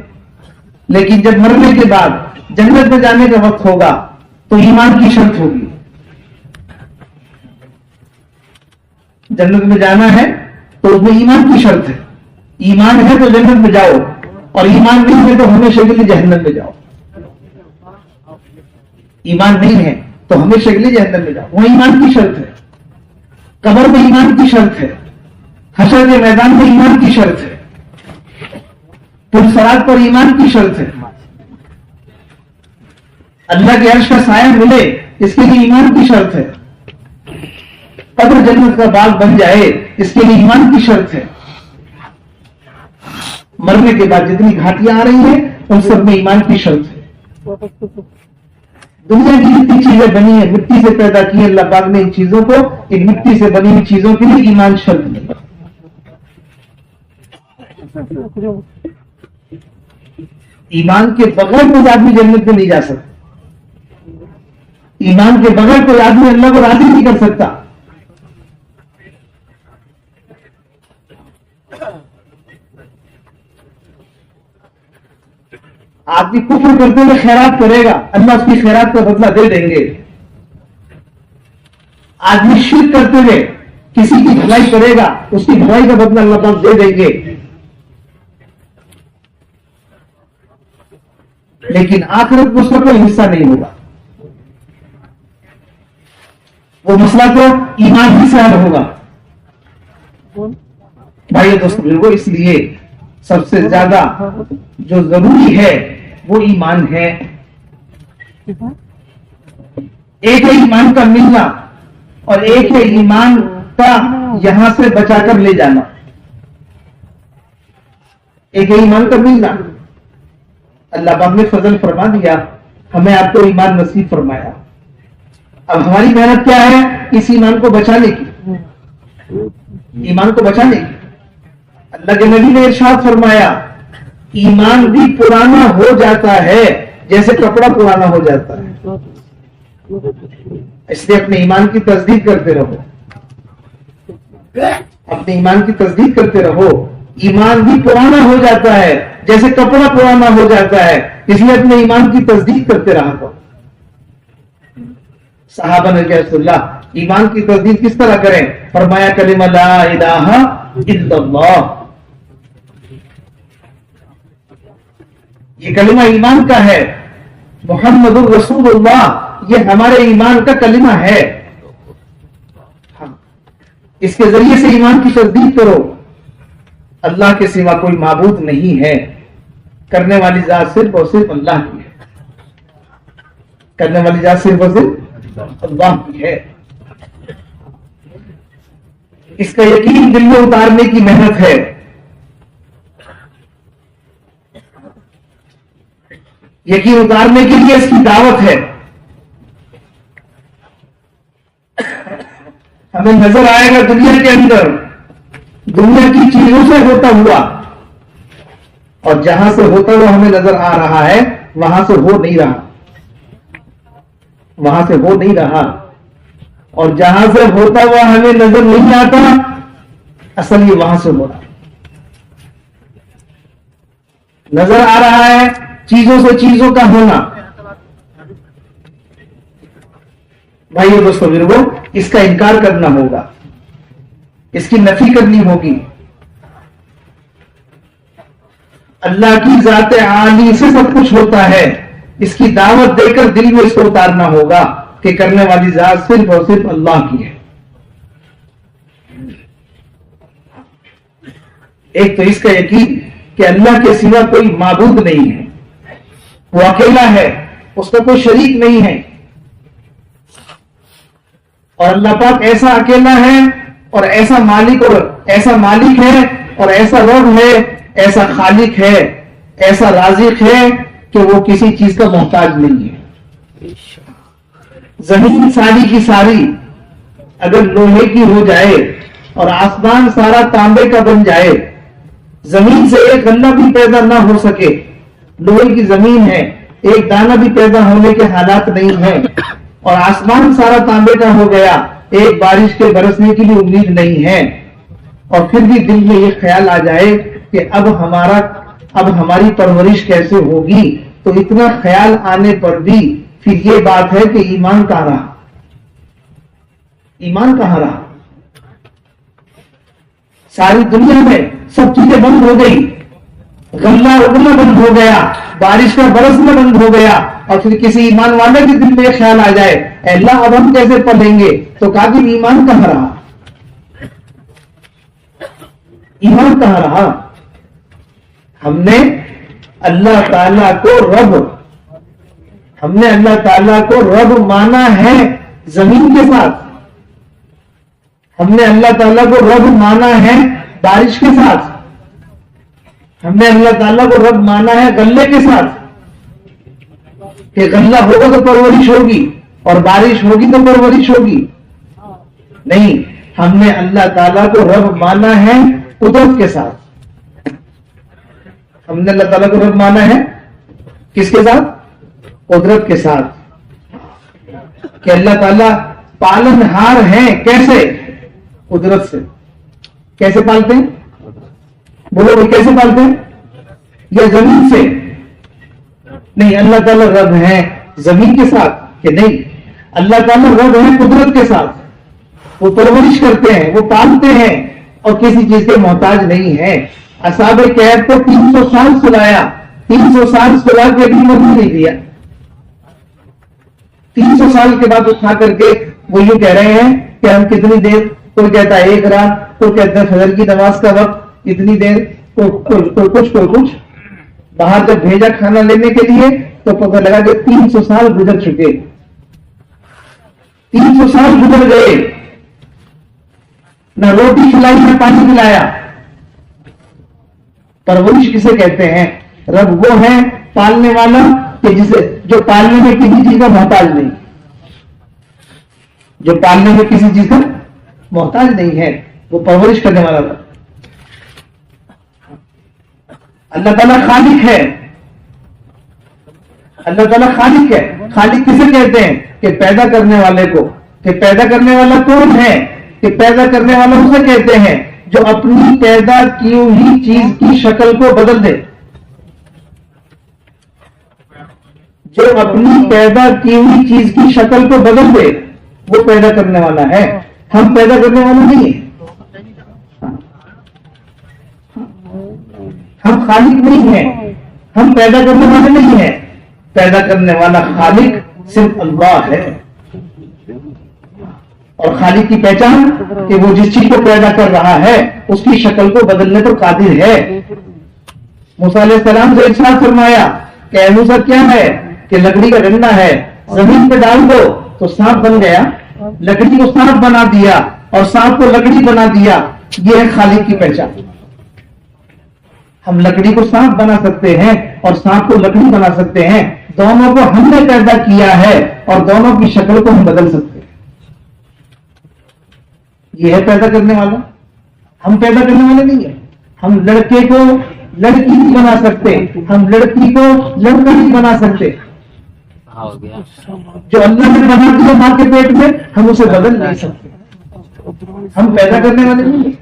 لیکن جب مرنے کے بعد جنت میں جانے کا وقت ہوگا تو ایمان کی شرط ہوگی۔ جنت میں جانا ہے تو اس میں ایمان کی شرط ہے۔ ایمان ہے تو جنت میں جاؤ، اور ایمان نہیں ہے تو ہمیشہ کے لیے جہنم میں جاؤ۔ ایمان نہیں ہے تو ہمیشہ کے لیے جہنم میں جاؤ، وہ ایمان کی شرط ہے۔ قبر میں ایمان کی شرط ہے، حشر کے میدان میں ایمان کی شرط ہے، پرصراط پر ایمان کی شرط ہے، اللہ کے عرش کا سایہ ملے اس کے لیے ایمان کی شرط ہے، قبر جنت کا باغ بن جائے اس کے لیے ایمان کی شرط ہے۔ مرنے کے بعد جتنی گھاٹیاں آ رہی ہیں ان سب میں ایمان کی شرط ہے۔ دنیا کی جتنی چیزیں بنی ہیں مٹی سے پیدا کی ہیں اللہ پاک نے ان چیزوں کو، ان مٹی سے بنی ہوئی چیزوں کے لیے ایمان شرط نہیں۔ ایمان کے بغیر کوئی آدمی جنت میں نہیں جا سکتا، ایمان کے بغیر کوئی آدمی اللہ کو راضی نہیں کر سکتا۔ آدمی کفر کرتے ہوئے خیرات کرے گا، اللہ اس کی خیرات کا بدلہ دے دیں گے۔ آدمی شرک کرتے ہوئے کسی کی بھلائی کرے گا، اس کی بھلائی کا بدلہ اللہ پاک دے دیں گے۔ لیکن آخرت میں اس کا کوئی حصہ نہیں ہوگا، وہ مسئلہ تو ایمان ہی سے حل ہوگا۔ بھائی دوستو بزرگوں، اس لیے سب سے زیادہ جو ضروری ہے وہ ایمان ہے۔ ایک ہے ایمان کا ملنا اور ایک ہے ایمان کا یہاں سے بچا کر لے جانا۔ ایک ہے ایمان کا ملنا، اللہ پاک نے فضل فرما دیا، ہمیں آپ کو ایمان نصیب فرمایا۔ اب ہماری محنت کیا ہے؟ اس ایمان کو بچانے کی، ایمان کو بچانے کی۔ اللہ کے نبی نے ارشاد فرمایا ایمان بھی پرانا ہو جاتا ہے جیسے کپڑا پرانا ہو جاتا ہے، اس لیے اپنے ایمان کی تصدیق کرتے رہو، اپنے ایمان کی تصدیق کرتے رہو۔ ایمان بھی پرانا ہو جاتا ہے جیسے کپڑا پرانا ہو جاتا ہے، اس لیے اپنے ایمان کی تصدیق کرتے رہا کرو۔ صحابہ نے کہا رسول اللہ ایمان کی تصدیق کس طرح کریں؟ فرمایا کلمہ لا الہ الا اللہ، یہ کلمہ ایمان کا ہے، محمد الرسول اللہ یہ ہمارے ایمان کا کلمہ ہے، اس کے ذریعے سے ایمان کی تصدیق کرو۔ اللہ کے سوا کوئی معبود نہیں ہے، کرنے والی ذات صرف اور صرف اللہ کی ہے، کرنے والی ذات صرف اور صرف اللہ کی ہے۔ اس کا یقین دل میں اتارنے کی محنت ہے، یقین اتارنے کے لیے اس کی دعوت ہے۔ ہمیں نظر آئے گا دنیا کے اندر دنیا کی چیزوں سے ہوتا ہوا، اور جہاں سے ہوتا ہوا ہمیں نظر آ رہا ہے وہاں سے ہو نہیں رہا، وہاں سے ہو نہیں رہا، اور جہاں سے ہوتا ہوا ہمیں نظر نہیں آتا اصل یہ وہاں سے ہو رہا، نظر آ رہا ہے چیزوں سے چیزوں کا ہونا۔ بھائیو دوستو بزرگو، اس کا انکار کرنا ہوگا، اس کی نفی کرنی ہوگی۔ اللہ کی ذات عالی سے سب کچھ ہوتا ہے، اس کی دعوت دے کر دل میں اس کو اتارنا ہوگا کہ کرنے والی ذات صرف اور صرف اللہ کی ہے۔ ایک تو اس کا یقین کہ اللہ کے سوا کوئی معبود نہیں ہے، وہ اکیلا ہے، اس کا کوئی شریک نہیں ہے، اور اللہ پاک ایسا اکیلا ہے اور ایسا مالک ہے اور ایسا رب ہے، ایسا خالق ہے، ایسا رازق ہے کہ وہ کسی چیز کا محتاج نہیں ہے۔ زمین ساری کی ساری اگر لوہے کی ہو جائے اور آسمان سارا تانبے کا بن جائے، زمین سے ایک غلہ بھی پیدا نہ ہو سکے، لوہے کی زمین ہے، ایک دانہ بھی پیدا ہونے کے حالات نہیں ہیں، اور آسمان سارا تانبے کا ہو گیا، ایک بارش کے برسنے کی بھی امید نہیں ہے، اور پھر بھی دل میں یہ خیال آ جائے کہ اب ہماری پرورش کیسے ہوگی، تو اتنا خیال آنے پر بھی پھر یہ بات ہے کہ ایمان کہاں رہا، ایمان کہاں رہا؟ ساری دنیا میں سب چیزیں بند ہو گئی، غلہ اگنا بند ہو گیا، بارش کا برسنا بند ہو گیا، اور پھر کسی ایمان والے کے دل میں یہ خیال آ جائے اے اللہ اب ہم کیسے پڑھیں گے، تو کہا کہ ایمان کہاں رہا، ایمان کہاں رہا؟ ہم نے اللہ تعالیٰ کو رب مانا ہے زمین کے ساتھ، ہم نے اللہ تعالیٰ کو رب مانا ہے بارش کے ساتھ، ہم نے اللہ تعالیٰ کو رب مانا ہے غلے کے ساتھ، کہ غلہ ہوگا تو پرورش ہوگی اور بارش ہوگی تو پرورش ہوگی۔ نہیں، ہم نے اللہ تعالیٰ کو رب مانا ہے قدرت کے ساتھ، ہم نے اللہ تعالیٰ کو رب مانا ہے کس کے ساتھ؟ قدرت کے ساتھ، کہ اللہ تعالیٰ پالن ہار ہیں۔ کیسے؟ قدرت سے۔ کیسے پالتے ہیں؟ بولو بھائی کیسے پالتے ہیں؟ یا زمین سے؟ نہیں، اللہ تعالیٰ رب ہے زمین کے ساتھ کہ نہیں، اللہ تعالیٰ رب ہے قدرت کے ساتھ، وہ پرورش کرتے ہیں، وہ پالتے ہیں اور کسی چیز کے محتاج نہیں ہے۔ اصحاب کہف کو 300 سال سلایا، 300 سال سلا کے بھی مرنے نہیں دیا، 300 سال کے بعد اٹھا کر کے وہ یوں کہہ رہے ہیں کہ ہم کتنی دیر، کوئی کہتا ہے 1 رات، کوئی کہتا ہے فجر کی نماز کا وقت اتنی دیر، کوئی کچھ باہر جب بھیجا کھانا لینے کے لیے تو پتہ لگا کہ 300 سال گزر چکے، 300 سال گزر گئے، نہ روٹی کھلائی نہ پانی پلایا۔ پرورش کسے کہتے ہیں؟ رب وہ ہے پالنے والا کہ جو پالنے میں کسی چیز کا محتاج نہیں، جو پالنے میں کسی چیز کا محتاج نہیں ہے، وہ پرورش کرنے والا رب۔ اللہ تعالیٰ خالق ہے، اللہ تعالیٰ خالق ہے۔ خالق کسے کہتے ہیں؟ کہ پیدا کرنے والے کو، کہ پیدا کرنے والا کون ہے؟ کہ پیدا کرنے والا اسے کہتے ہیں جو اپنی پیدا کی ہوئی چیز کی شکل کو بدل دے، جو اپنی پیدا کی ہوئی چیز کی شکل کو بدل دے، وہ پیدا کرنے والا ہے۔ ہم پیدا کرنے والے نہیں ہیں، ہم خالق نہیں ہیں، ہم پیدا کرنے والے نہیں ہیں، پیدا کرنے والا خالق صرف اللہ ہے۔ اور خالق کی پہچان کہ وہ جس چیز کو پیدا کر رہا ہے اس کی شکل کو بدلنے پر قادر ہے. موسیٰ علیہ السلام سے ارشاد فرمایا کہ اے موسیٰ کیا ہے کہ لکڑی کا ڈنڈا ہے, زمین پہ ڈال دو تو سانپ بن گیا, لکڑی کو سانپ بنا دیا اور سانپ کو لکڑی بنا دیا. یہ ہے خالق کی پہچان. ہم لکڑی کو سانپ بنا سکتے ہیں اور سانپ کو لکڑی بنا سکتے ہیں. دونوں کو ہم نے پیدا کیا ہے اور دونوں کی شکل کو ہم بدل سکتے ہیں. یہ ہے پیدا کرنے والا. ہم پیدا کرنے والے نہیں ہیں. ہم لڑکے کو لڑکی نہیں بنا سکتے, ہم لڑکی کو لڑکا نہیں بنا سکتے. ہو گیا. جو اللہ نے بنا دیا ماں کے پیٹ میں ہم اسے بدل نہیں سکتے. ہم پیدا کرنے والے نہیں ہیں.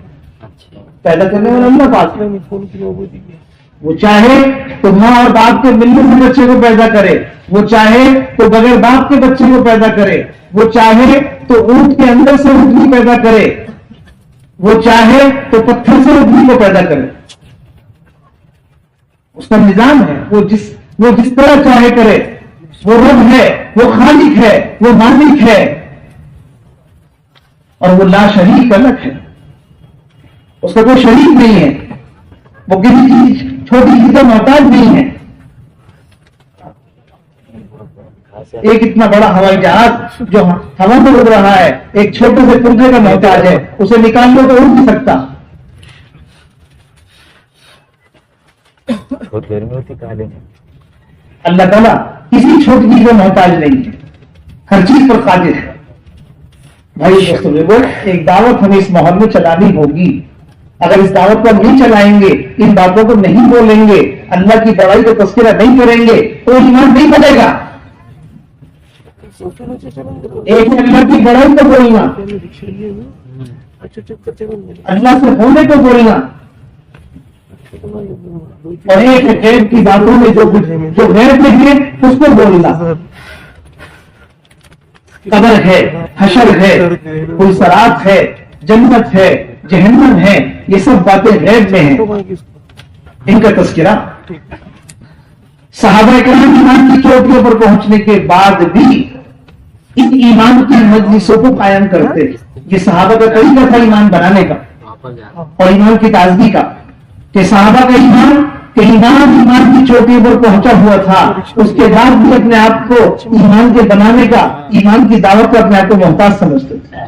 اچھا. پیدا کرنے والا اللہ پاک ہے. فون کی نوبتی ہے. وہ چاہے تو ماں اور باپ کے ملنے سے بچے کو پیدا کرے, وہ چاہے تو بغیر باپ کے بچے کو پیدا کرے, وہ چاہے تو اونٹ کے اندر سے اونٹنی پیدا کرے, وہ چاہے تو پتھر سے اونٹنی کو پیدا کرے. اس کا نظام ہے. وہ جس طرح چاہے کرے. وہ رب ہے, وہ خالق ہے, وہ مالک ہے اور وہ لا شریک الگ ہے. اس کا کوئی شریک نہیں ہے. وہ کسی چیز چھوٹی چیز کا محتاج نہیں ہے. ایک اتنا بڑا ہوائی جہاز جو ہوا میں اڑ رہا ہے ایک چھوٹے سے پرزے کا محتاج ہے. اسے نکال لو تو اڑ نہیں سکتا. بہت گرمی ہوتی کالے میں. اللہ تعالیٰ کسی چھوٹی چیز کا محتاج نہیں ہے, ہر چیز پر قادر ہے. بھائی دوستوں کو ایک دعوت ہمیں اس ماحول میں چلانی ہوگی. اگر اس دعوت کو نہیں چلائیں گے, ان باتوں کو نہیں بولیں گے, اللہ کی بڑائی کا تذکرہ نہیں کریں گے تو ایمان نہیں بنے گا. ایک اللہ کی بڑائی کو بولنا, اللہ سے ہونے کو بولنا, اور ایک غیر کی باتوں میں جو غیر میں ہے اس کو بولنا. قبر ہے, حشر ہے, پلسرات ہے, جنت ہے, جہنم ہے, یہ سب باتیں غیب میں ہیں. ان کا تذکرہ صحابہ کرام ایمان کی چوٹیوں پر پہنچنے کے بعد بھی ان ایمان کی مجلسوں کو قائم کرتے. یہ صحابہ کا طریقہ تھا ایمان بنانے کا اور ایمان کی تازگی کا, کہ صحابہ کا ایمان کہ ایمان کی چوٹیوں پر پہنچا ہوا تھا, اس کے بعد بھی اپنے آپ کو ایمان کے بنانے کا, ایمان کی دعوت کا اپنے آپ کو محتاج سمجھتے تھے.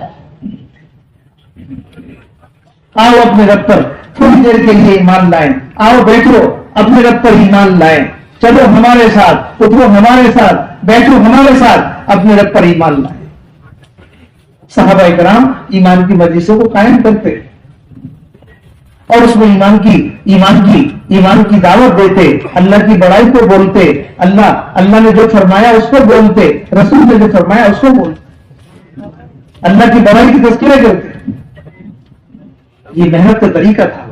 آؤ اپنے رب پر تھوڑی دیر کے لیے ایمان لائیں, آؤ بیٹھو اپنے رب پر ایمان لائیں, چلو ہمارے ساتھ, اٹھو ہمارے ساتھ, بیٹھو ہمارے ساتھ, اپنے رب پر ایمان لائیں. صحابہ کرام ایمان کی مجلسوں کو قائم کرتے اور اس میں ایمان کی دعوت دیتے, اللہ کی بڑائی کو بولتے, اللہ نے جو فرمایا اس کو بولتے, رسول نے جو فرمایا اس کو بولتے, اللہ کی بڑائی کی تذکرہ کرتے. یہ محنت کا طریقہ تھا.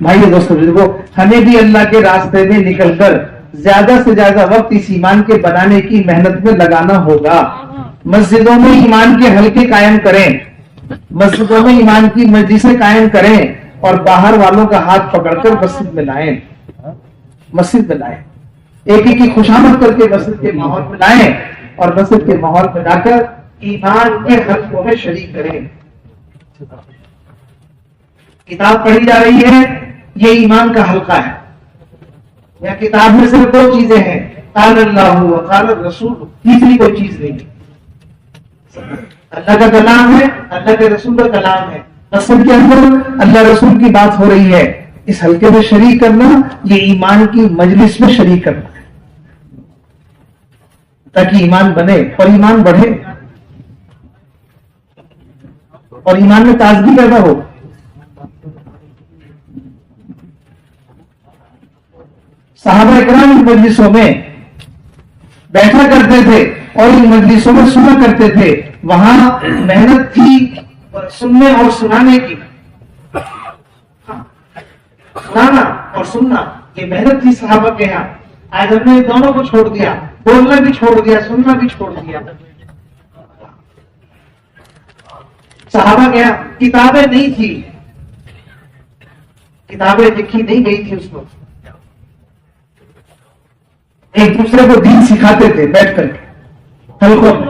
بھائی دوستوں بزرگوں, ہمیں بھی اللہ کے راستے میں نکل کر زیادہ سے زیادہ وقت اس ایمان کے بنانے کی محنت میں لگانا ہوگا. مسجدوں میں ایمان کے حلقے قائم کریں, مسجدوں میں ایمان کی مجلسیں قائم کریں اور باہر والوں کا ہاتھ پکڑ کر مسجد میں لائیں. ایک ایک کی خوشامد کر کے مسجد کے ماحول میں لائیں اور مسجد کے ماحول میں لا کر ایمان کے حلقوں میں شریک کریں. کتاب پڑھی جا رہی ہے, یہ ایمان کا حلقہ ہے. یا کتاب میں صرف دو چیزیں ہیں, قال اللہ و قال الرسول, تیسری کوئی چیز نہیں. اللہ کا کلام ہے, اللہ کے رسول کا کلام ہے. مسجد کے اندر اللہ رسول کی بات ہو رہی ہے, اس حلقے میں شریک کرنا یہ ایمان کی مجلس میں شریک کرنا ہے, تاکہ ایمان بنے اور ایمان بڑھے اور ایمان میں تازگی پیدا ہو. صحابہ کرام ان مجلسوں میں بیٹھا کرتے تھے اور ان مجلسوں میں سنا کرتے تھے. وہاں محنت تھی سننے اور سنانے کی, سنانا اور سننا یہ محنت تھی صحابہ کے یہاں. آج ہم نے دونوں کو چھوڑ دیا, بولنا بھی چھوڑ دیا, سننا بھی چھوڑ دیا. صحابہ کے یہاں کتابیں نہیں تھی, کتابیں لکھی نہیں گئی تھی اس وقت. ایک دوسرے کو دین سکھاتے تھے بیٹھ کر کے حلقوں میں.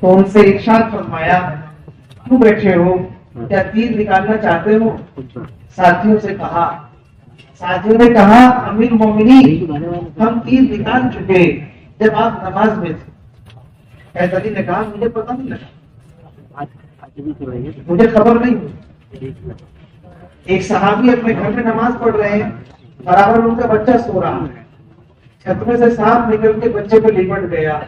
تو ان سے ارشاد فرمایا کیوں بیٹھے ہو, کیا تیر نکالنا چاہتے ہو؟ ساتھیوں سے کہا, ساتھیوں نے کہا امیر مومنین ہم تیر نکال چکے جب آپ نماز میں تھے. حضرت علی نے کہا مجھے پتہ نہیں لگا, مجھے خبر نہیں ہوئی. ایک صحابی اپنے گھر میں نماز پڑھ رہے ہیں, برابر ان کا بچہ سو رہا ہے, چھت میں سے سانپ نکل کے بچے پہ لپٹ گیا.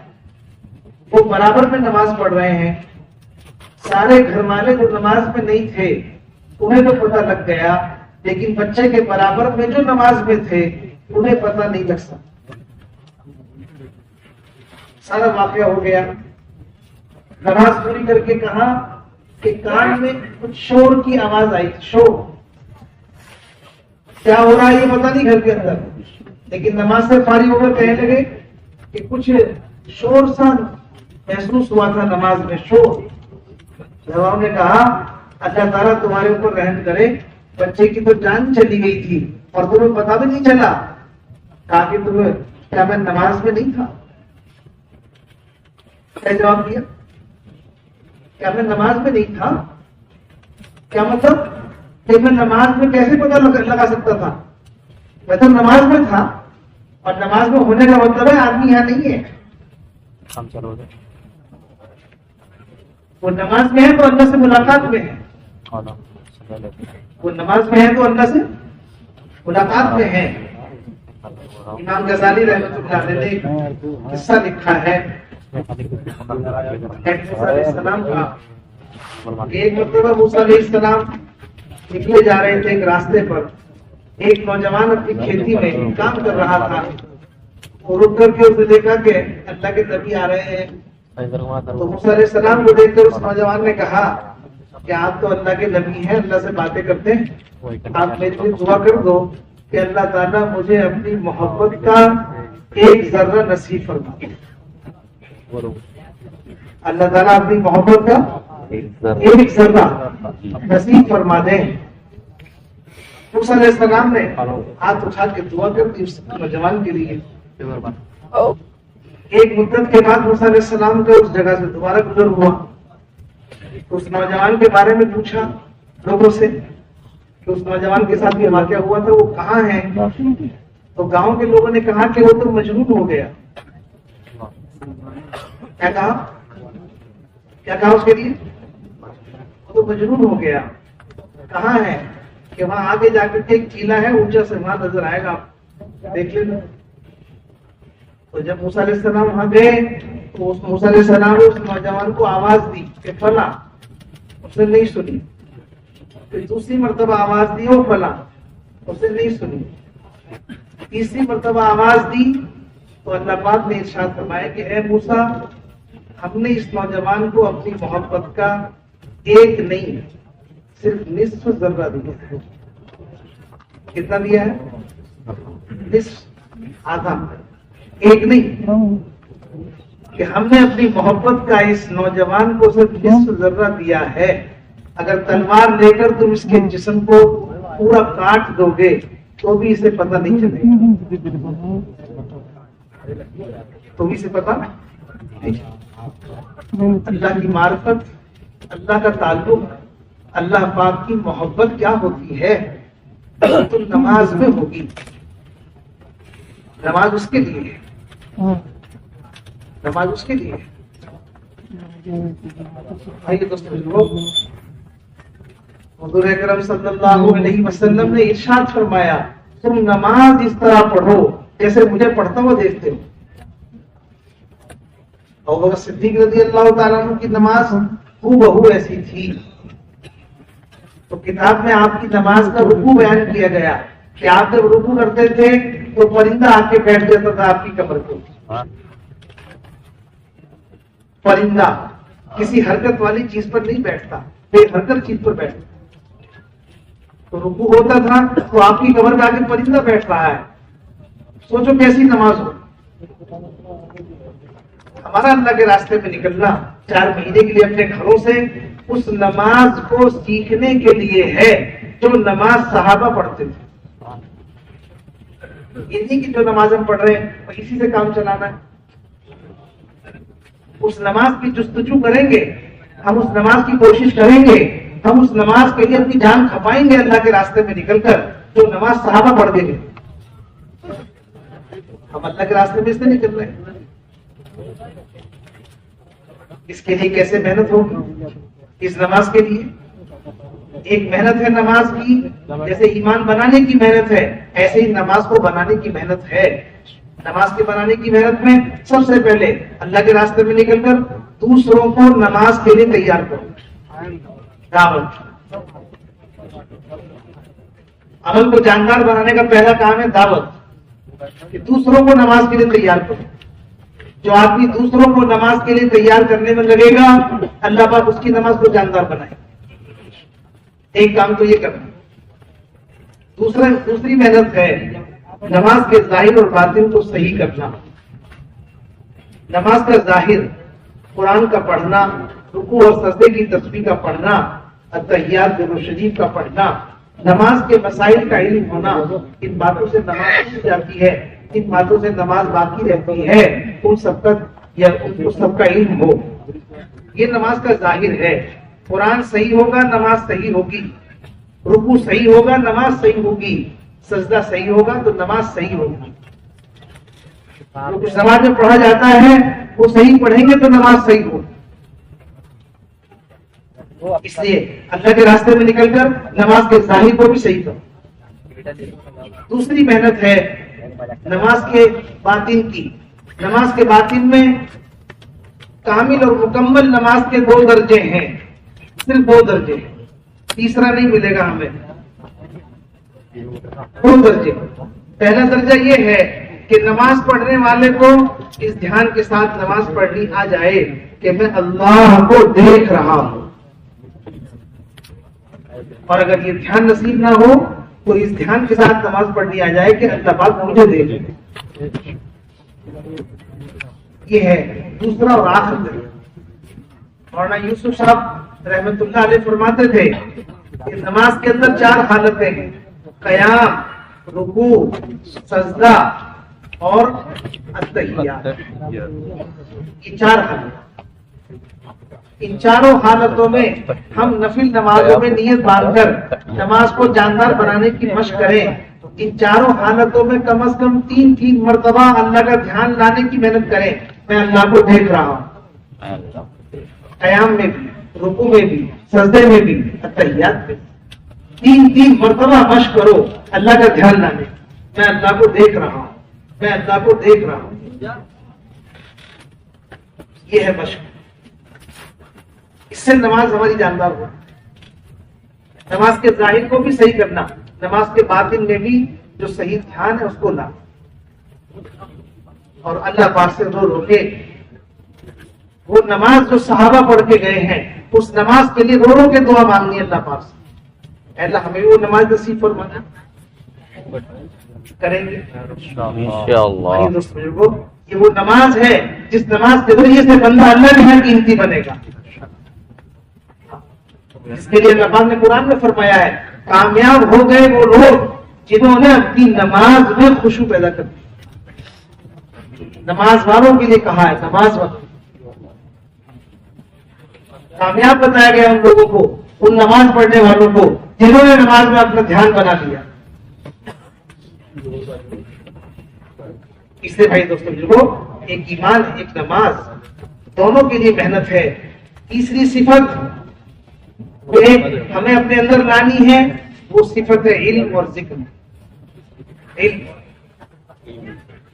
وہ برابر میں نماز پڑھ رہے ہیں, سارے گھر والے جو نماز میں نہیں تھے انہیں تو پتہ لگ گیا, لیکن بچے کے برابر میں جو نماز میں تھے انہیں پتہ نہیں لگ سکتا. سارا واقعہ ہو گیا. نماز پوری کر کے کہا کہ کان میں کچھ شور کی آواز آئی تھی. شور کیا ہو رہا ہے یہ پتہ نہیں گھر کے اندر, لیکن نماز سے فارغ ہو کر کہنے لگے کہ کچھ شور سا محسوس ہوا تھا نماز میں. شور. جواب نے کہا اللہ تعالیٰ تمہارے اوپر رحم کرے, بچے کی تو جان چلی گئی تھی اور تمہیں پتا بھی نہیں چلا. کہا کہ تمہیں کیا میں نماز میں نہیں تھا؟ کیا جواب دیا؟ کیا میں نماز میں نہیں تھا؟ کیا مطلب کہ میں نماز میں کیسے پتا لگا سکتا تھا؟ میں تو نماز میں تھا, اور نماز میں ہونے کا مطلب ہے آدمی یہاں نہیں ہے. وہ نماز میں ہے تو اللہ سے ملاقات میں ہے. وہ نماز میں ہے تو اللہ سے ملاقات میں ہے. امام غزالی رحمۃ اللہ علیہ نے ایک قصہ لکھا ہے موسیٰ علیہ السلام کا. ایک مرتبہ موسیٰ علیہ السلام نکلے جا رہے تھے ایک راستے پر. ایک نوجوان اپنی کھیتی میں کام کر رہا تھا. وہ رک کر کے اسے دیکھا کہ اللہ کے نبی آ رہے ہیں. تو موسیٰ علیہ السلام کو دیکھ کر اس نوجوان نے کہا کہ آپ تو اللہ کے نبی ہیں, اللہ سے باتیں کرتے ہیں, آپ میرے لیے دعا کر دو کہ اللہ تعالیٰ مجھے اپنی محبت کا ایک ذرہ نصیب فرما دے. اللہ تعالیٰ اپنی محبت کا ایک ذرہ نصیب فرما دے. موسیٰ علیہ السلام نے ہاتھ اٹھا کے دعا کر دی اس نوجوان کے لیے. ایک مدت کے بعد موسیٰ علیہ السلام کا اس جگہ سے دوبارہ گزر ہوا. اس نوجوان کے بارے میں پوچھا لوگوں سے کہ اس نوجوان کے ساتھ یہ واقعہ ہوا تھا, وہ کہاں ہے؟ تو گاؤں کے لوگوں نے کہا کہ وہ تو مجنون ہو گیا. کیا کہا اس کے لیے؟ وہ تو مجنون ہو گیا. کہاں ہے؟ کہ وہاں آگے جا کر کے ایک قلعہ ہے اونچا سے, وہاں نظر آئے گا, دیکھ لینا. تو جب موسیٰ علیہ السلام وہاں گئے تو اس موسیٰ علیہ السلام نے اس نوجوان کو آواز دی کہ فلاں. اس نے نہیں سنی. پھر دوسری مرتبہ آواز دی وہ فلاں, اس نے نہیں سنی. تیسری مرتبہ آواز دی تو اللہ پاک نے ارشاد فرمایا کہ اے موسیٰ ہم نے اس نوجوان کو اپنی محبت کا ایک نہیں صرف نصف ذرہ دیا. کتنا دیا ہے؟ نصف, آدھا, ایک نہیں. کہ ہم نے اپنی محبت کا اس نوجوان کو صرف نصف ذرہ دیا ہے. اگر تلوار لے کر تم اس کے جسم کو پورا کاٹ دو گے تو بھی اسے پتہ نہیں چلے گا. تو بھی اسے پتہ نہیں. اللہ کی معرفت, اللہ کا تعلق, اللہ پاک کی محبت کیا ہوتی ہے تو نماز میں ہوگی. نماز اس کے لیے ہے, نماز اس کے لیے. حضور اکرم صلی اللہ علیہ وسلم نے ارشاد فرمایا تم نماز اس طرح پڑھو جیسے مجھے پڑھتا ہوا دیکھتے ہو. ابو بکر صدیق رضی اللہ تعالیٰ عنہ کی نماز ہو بہو ایسی تھی. تو کتاب میں آپ کی نماز کا رکوع بیان کیا گیا کہ آپ جب رکوع کرتے تھے تو پرندہ آ کے بیٹھ جاتا تھا آپ کی کمر کو. پرندہ کسی حرکت والی چیز پر نہیں بیٹھتا, بے حرکت چیز پر بیٹھتا. تو رکوع ہوتا تھا تو آپ کی کمر پہ آ کے پرندہ بیٹھ رہا ہے. سوچو کیسی نماز ہو. ہمارا اللہ کے راستے میں نکلنا 4 مہینے کے لیے اپنے گھروں سے اس نماز کو سیکھنے کے لیے ہے جو نماز صحابہ پڑھتے تھے. انہی کی جو نماز ہم پڑھ رہے ہیں اسی سے کام چلانا ہے. اس نماز کی جستجو کریں گے، ہم اس نماز کی کوشش کریں گے، ہم اس نماز کے لیے اپنی جان کھپائیں گے اللہ کے راستے میں نکل کر، جو نماز صحابہ پڑھ گئے. ہم اللہ کے راستے میں اس سے نکل رہے ہیں. اس کے لیے کیسے محنت ہوگی؟ اس نماز کے لیے ایک محنت ہے نماز کی، جیسے ایمان بنانے کی محنت ہے ایسے ہی نماز کو بنانے کی محنت ہے. نماز کے بنانے کی محنت میں سب سے پہلے اللہ کے راستے میں نکل کر دوسروں کو نماز کے لیے تیار کرو. دعوت، عمل کو جاندار بنانے کا پہلا کام ہے دعوت، کہ دوسروں کو نماز کے لیے تیار کرو. جو آدمی دوسروں کو نماز کے لیے تیار کرنے میں لگے گا اللہ پاک اس کی نماز کو جاندار بنائے. ایک کام تو یہ کرنا. دوسری محنت ہے نماز کے ظاہر اور باطن کو صحیح کرنا. نماز کا ظاہر قرآن کا پڑھنا، رکوع اور سجدے کی تسبیح کا پڑھنا، التحیات درود شریف کا پڑھنا، نماز کے مسائل کا علم ہونا. ان باتوں سے نماز چھوٹ جاتی ہے، ان باتوں سے نماز باقی رہتی ہے، ان سب کا علم ہو. یہ نماز کا ظاہر ہے. قرآن صحیح ہوگا نماز صحیح ہوگی، رکوع صحیح ہوگا نماز صحیح ہوگی، سجدہ صحیح ہوگا تو نماز صحیح ہوگی. جو کچھ نماز میں پڑھا جاتا ہے وہ صحیح پڑھیں گے تو نماز صحیح ہوگی. اس لیے اللہ کے راستے میں نکل کر نماز کے ظاہر کو بھی صحیح کرو. دوسری محنت ہے نماز کے باطن کی. نماز کے باطن میں کامل اور مکمل نماز کے 2 درجے ہیں، صرف 2 درجے، تیسرا نہیں ملے گا ہمیں. 2 درجے. پہلا درجہ یہ ہے کہ نماز پڑھنے والے کو اس دھیان کے ساتھ نماز پڑھنی آ جائے کہ میں اللہ کو دیکھ رہا ہوں. اور اگر یہ دھیان نصیب نہ ہو تو اس دھیان کے ساتھ نماز پڑھنی آ جائے کہ اللہ پاک مجھے دیکھ. یہ ہے دوسرا اور آخر درجہ. مولانا یوسف صاحب رحمت اللہ علیہ فرماتے تھے کہ نماز کے اندر 4 حالتیں ہیں: قیام، رکوع، سجدہ اور التحیات. یہ 4 حالت. ان چاروں حالتوں میں ہم نفل نمازوں میں نیت باندھ کر نماز کو جاندار بنانے کی مشق کریں. ان چاروں حالتوں میں کم از کم 3 مرتبہ اللہ کا دھیان لانے کی محنت کریں. میں اللہ کو دیکھ رہا ہوں. قیام میں بھی، رکوع میں بھی، سجدے میں بھی، التحیات میں. 3 مرتبہ مشق کرو اللہ کا دھیان لانے. میں اللہ کو دیکھ رہا ہوں، میں اللہ کو دیکھ رہا ہوں. یہ ہے مشق. اس سے نماز ہماری جاندار ہو. نماز کے ظاہر کو بھی صحیح کرنا، نماز کے باطن میں بھی جو صحیح دھیان ہے اس کو لا. اور اللہ پاک سے رو کے وہ نماز جو صحابہ پڑھ کے گئے ہیں اس نماز کے لیے رو کے دعا مانگنی اللہ پاک سے. اے اللہ ہمیں وہ نماز نصیب فرمانا. کریں گے انشاءاللہ. یہ وہ نماز ہے جس نماز کے ذریعے سے بندہ اللہ کے ہاں قیمتی بنے گا. اس کے لیے اللہ پاک نے قرآن میں فرمایا ہے کامیاب ہو گئے وہ لوگ جنہوں نے اپنی نماز میں خوشو پیدا کر دی. نماز والوں کے لیے کہا ہے، نماز والوں کامیاب بتایا گیا ان لوگوں کو، ان نماز پڑھنے والوں کو جنہوں نے نماز میں اپنا دھیان بنا لیا. اس لیے بھائی دوستوں بزرگوں، ایک ایمان ایک نماز دونوں کے لیے محنت ہے. تیسری صفت ایک ہمیں اپنے اندر لانی ہے، وہ صفت ہے علم اور ذکر. علم،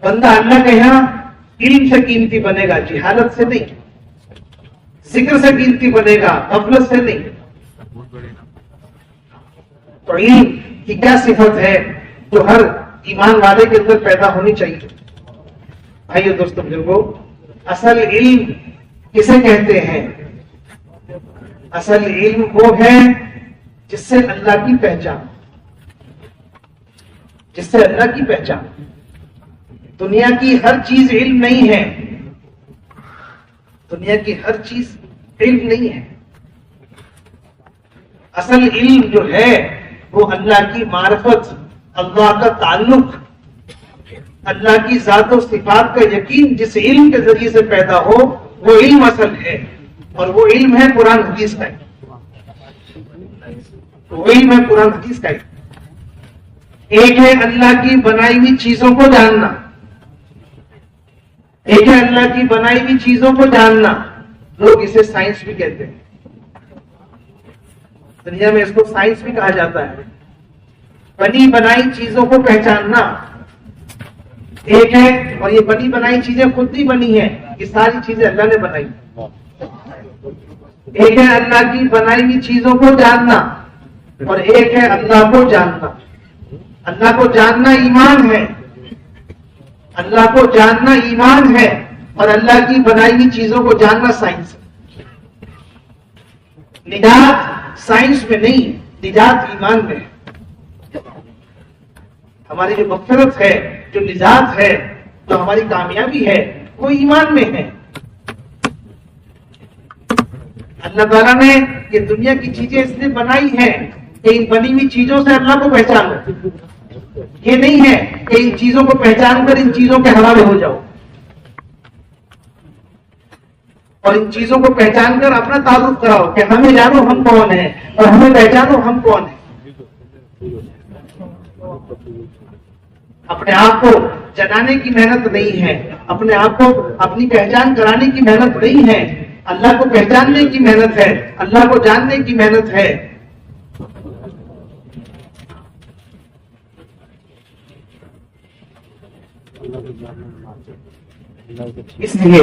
بندہ اللہ کے یہاں علم سے قیمتی بنے گا، جہالت سے نہیں. ذکر سے قیمتی بنے گا، غفلت سے نہیں. تو علم کی کیا صفت ہے جو ہر ایمان والے کے اندر پیدا ہونی چاہیے؟ بھائیو دوستو بزرگوں، اصل علم کسے کہتے ہیں؟ اصل علم وہ ہے جس سے اللہ کی پہچان، جس سے اللہ کی پہچان. دنیا کی ہر چیز علم نہیں ہے، دنیا کی ہر چیز علم نہیں ہے. اصل علم جو ہے وہ اللہ کی معرفت، اللہ کا تعلق، اللہ کی ذات و صفات کا یقین جس علم کے ذریعے سے پیدا ہو وہ علم اصل ہے، اور وہ علم ہے قرآن حدیث کا، وہ علم ہے قرآن حدیث کا۔ ایک ہے اللہ کی بنائی ہوئی چیزوں کو جاننا، ایک ہے اللہ کی بنائی ہوئی چیزوں کو جاننا، لوگ اسے سائنس بھی کہتے ہیں، دنیا میں اس کو سائنس بھی کہا جاتا ہے، بنی بنائی چیزوں کو پہچاننا ایک ہے، اور یہ بنی بنائی چیزیں خود نہیں بنی ہیں، یہ ساری چیزیں اللہ نے بنائی۔ ایک ہے اللہ کی بنائی ہوئی چیزوں کو جاننا، اور ایک ہے اللہ کو جاننا۔ اللہ کو جاننا ایمان ہے، اللہ کو جاننا ایمان ہے، اور اللہ کی بنائی ہوئی چیزوں کو جاننا سائنس ہے۔ نجات سائنس میں نہیں، نجات ایمان میں ہے۔ ہماری جو مغفرت ہے، جو نجات ہے، جو ہماری کامیابی ہے، وہ ایمان میں ہے۔ اللہ تعالیٰ نے یہ دنیا کی چیزیں اس لیے بنائی ہیں کہ ان بنی ہوئی چیزوں سے اللہ کو پہچانو، یہ نہیں ہے کہ ان چیزوں کو پہچان کر ان چیزوں کے حوالے ہو جاؤ، اور ان چیزوں کو پہچان کر اپنا تعارف کراؤ کہ ہمیں جانو ہم کون ہیں، اور ہمیں پہچانو ہم کون ہیں۔ اپنے آپ کو جنانے کی محنت نہیں ہے، اپنے آپ کو اپنی پہچان کرانے کی محنت نہیں ہے، اللہ کو پہچاننے کی محنت ہے، اللہ کو جاننے کی محنت ہے۔ اس لیے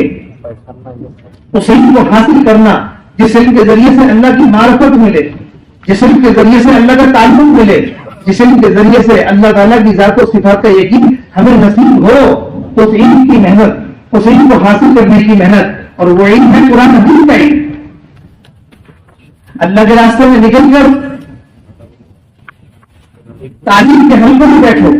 اس علم کو حاصل کرنا جس علم کے ذریعے سے اللہ کی معرفت ملے، جس علم کے ذریعے سے اللہ کا تعلق ملے، جس علم کے ذریعے سے اللہ تعالیٰ کی ذات و صفات کا یقین ہمیں نصیب ہو، اس علم کی محنت، اس علم کو حاصل کرنے کی محنت، اور وہ علم ہے قرآن حدیث کا علم۔ اللہ کے راستے میں نکل کر تعلیم کے حلقوں میں بیٹھو،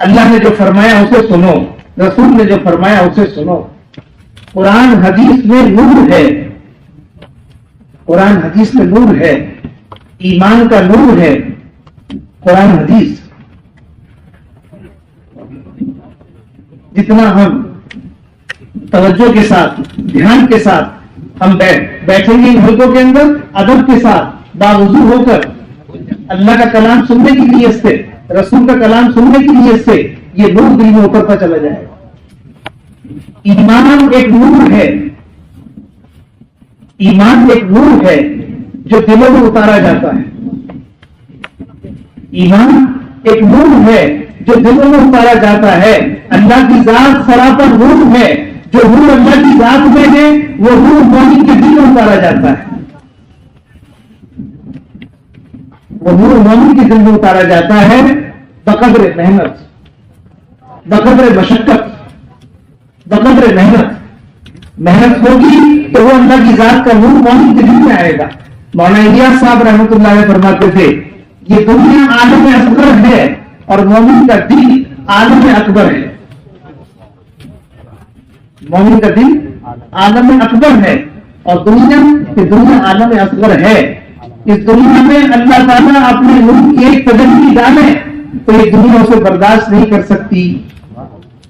اللہ نے جو فرمایا اسے سنو، رسول نے جو فرمایا اسے سنو۔ قرآن حدیث میں نور ہے، قرآن حدیث میں نور ہے، ایمان کا نور ہے قرآن حدیث۔ جتنا ہم توجہ کے ساتھ، دھیان کے ساتھ ہم بیٹھیں گے ان حلقوں کے اندر، ادب کے ساتھ باوضو ہو کر اللہ کا کلام سننے کی نیت سے، رسول کا کلام سننے کی نیت سے، یہ نور دل میں اترتا چلا جائے گا۔ ایمان ایک نور ہے، ایمان ایک نور ہے جو دلوں میں اتارا جاتا ہے، ایمان ایک نور ہے جو دلوں میں اتارا جاتا ہے۔ اللہ کی ذات سراپر نور ہے، جو نور اللہ کی ذات میں ہے وہ نور مومن کے دل میں اتارا جاتا ہے، وہ نور مومن کے دل میں اتارا جاتا ہے بقدر محنت، بقدر مشقت، بقدر محنت ہوگی تو وہ اللہ کی ذات کا نور مومن کے دل میں آئے گا۔ مولانا الیاس صاحب رحمۃ اللہ علیہ فرماتے تھے یہ دنیا عالم اصغر ہے اور مومن کا دل عالم اکبر ہے، مومن کا دل عالم اکبر ہے، اور دنیا عالم اصغر ہے۔ اس دنیا میں اللہ تعالیٰ اپنے نور کی ایک تجلی ڈالے تو یہ دنیا اسے برداشت نہیں کر سکتی۔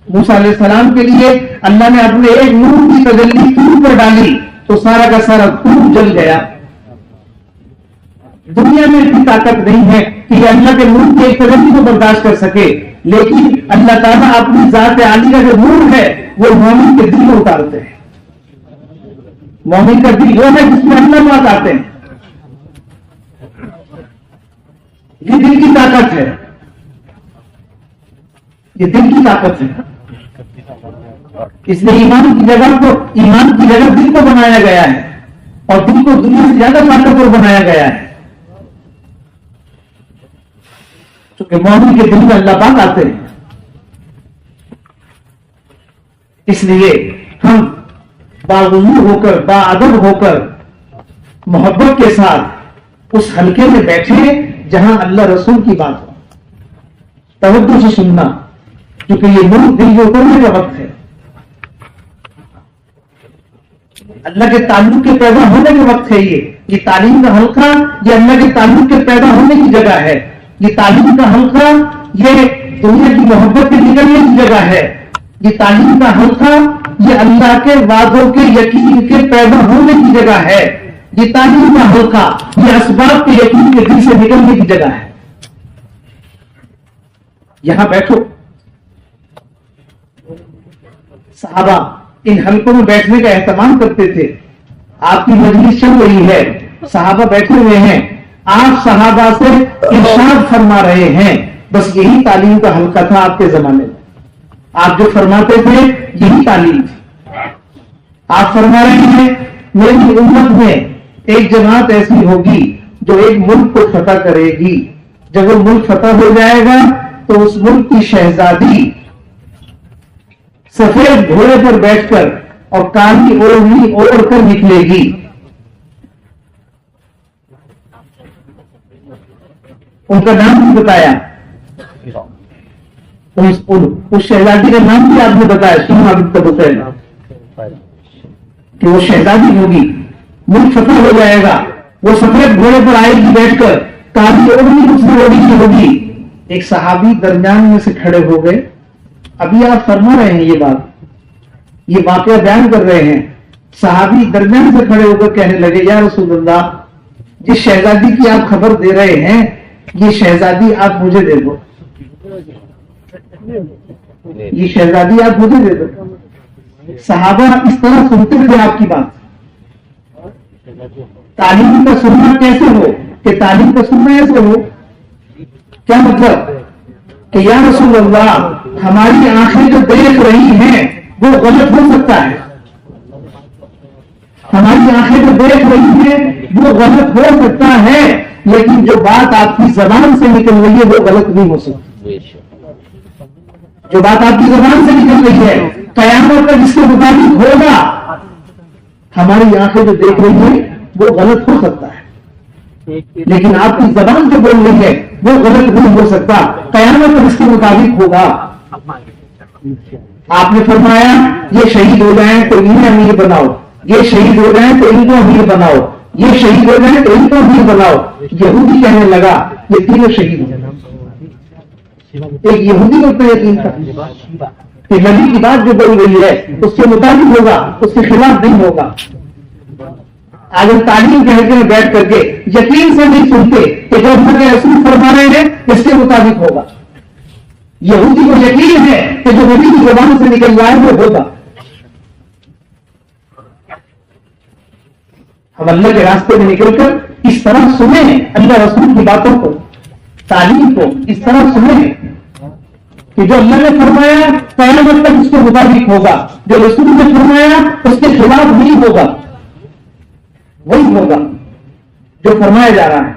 موسیٰ علیہ السلام کے لیے اللہ نے اپنے ایک نور کی تجلی طور پر ڈالی تو سارا کا سارا طور جل گیا۔ دنیا میں اتنی طاقت نہیں ہے کہ یہ اللہ کے نور کی ایک تجلی کو برداشت کر سکے، لیکن اللہ تعالیٰ اپنی ذات عالی کا جو نور ہے وہ مومن کے دل میں اتارتے ہیں۔ مومن کا دل وہ ہے جس میں اللہ بات آتے ہیں، یہ دل کی طاقت ہے، یہ دل کی طاقت ہے۔ اس لیے ایمان کی جگہ دل کو بنایا گیا ہے، اور دل کو دنیا سے زیادہ طاقتور بنایا گیا ہے، چونکہ مومن کے دل میں اللہ پاک آتے ہیں۔ اس لیے ہم باوضو ہو کر، باادب ہو کر، محبت کے ساتھ اس حلقے میں بیٹھے جہاں اللہ رسول کی بات ہو، توجہ سے سننا، کیونکہ یہ نور دل میں اترنے کا وقت ہے، اللہ کے تعلق کے پیدا ہونے کے وقت ہے۔ یہ تعلیم کا حلقہ یہ اللہ کے تعلق کے پیدا ہونے کی جگہ ہے، یہ تعلیم کا حلقہ یہ دنیا کی محبت کے نکلنے کی جگہ ہے، یہ تعلیم کا حلقہ یہ اللہ کے وعدوں کے یقین کے پیدا ہونے کی جگہ ہے. یہ تعلیم کا حلقہ یہ اسباب کے یقین کے دل سے نکلنے کی جگہ ہے. یہاں بیٹھو. صحابہ ان حلقوں میں بیٹھنے کا اہتمام کرتے تھے. آپ کی مجلس چل رہی ہے, صحابہ بیٹھے ہوئے ہیں, آپ صحابہ سے ارشاد فرما رہے ہیں. بس یہی تعلیم کا حلقہ تھا آپ کے زمانے میں. آپ جو فرماتے تھے یہی تعلیم تھی. آپ فرما رہے ہیں میری امت میں ایک جماعت ایسی ہوگی جو ایک ملک کو فتح کرے گی. جب وہ ملک فتح ہو جائے گا تو اس ملک کی شہزادی سفید گھوڑے پر بیٹھ کر اور کالی اوڑھنی اوڑھ کر نکلے گی. ان کا نام بھی بتایا, اس شہزادی کا نام بھی آپ نے بتایا, شیما بنت بطیل, کہ وہ شہزادی ہوگی, ملک فتح ہو جائے گا, وہ سفید گھوڑے پر آئے گی بیٹھ کر, کالی اوڑھنی اس میں اوڑھی کی ہوگی. ایک صحابی درمیان میں سے کھڑے ہو گئے. ابھی آپ فرما رہے ہیں یہ بات, یہ واقعہ بیان کر رہے ہیں. صحابی درمیان سے کھڑے ہو کر کہنے لگے یا رسول اللہ, جس شہزادی کی آپ خبر دے رہے ہیں یہ شہزادی آپ مجھے دے دو, یہ شہزادی آپ مجھے دے دو. صحابہ اس طرح سنتے تھے آپ کی بات. تعلیم کا سننا کیسے ہو کہ تعلیم کا سننا ایسے ہو, کیا مطلب کہ یا رسول اللہ ہماری آنکھیں جو دیکھ رہی ہیں وہ غلط ہو سکتا ہے, ہماری آنکھیں جو دیکھ رہی ہیں وہ غلط ہو سکتا ہے, لیکن جو بات آپ کی زبان سے نکل رہی ہے وہ غلط نہیں ہو سکتی. جو بات آپ کی زبان سے نکل رہی ہے قیامت تک جس کے مطابق ہوگا, ہماری آنکھیں جو دیکھ رہی ہیں وہ غلط ہو سکتا ہے, لیکن آپ کی زبان جو بول رہی ہے وہ غلط نہیں ہو سکتا, قیامت تک اس کے مطابق ہوگا. آپ نے فرمایا یہ شہید ہو جائیں تو انہیں امیر بناؤ, یہ شہید ہو جائیں تو ان کو امیر بناؤ, یہ شہید ہو جائیں تو ان کو امیر بناؤ. یہودی کہنے لگا یہ تینوں شہید ہو جائیں. ایک یہودی کرتا ہے یقین کا کہ نبی کی بات جو بول رہی ہے اس کے مطابق ہوگا, اس کے خلاف نہیں ہوگا. اگر تعلیم کے حلقے میں بیٹھ کر کے یقین سے نہیں سنتے کہ جو اللہ کے رسول فرما رہے ہیں اس کے مطابق ہوگا. یہودی کو یقین ہے کہ جو نبی کی زبان سے نکل رہا ہے وہ ہوگا. ہم اللہ کے راستے میں نکل کر اس طرح سنیں اللہ رسول کی باتوں کو, تعلیم کو اس طرح سنیں کہ جو اللہ نے فرمایا قیامت تک اس کے مطابق ہوگا, جو رسول نے فرمایا اس کے خلاف نہیں ہوگا, وہی ہوگا جو فرمایا جا رہا ہے.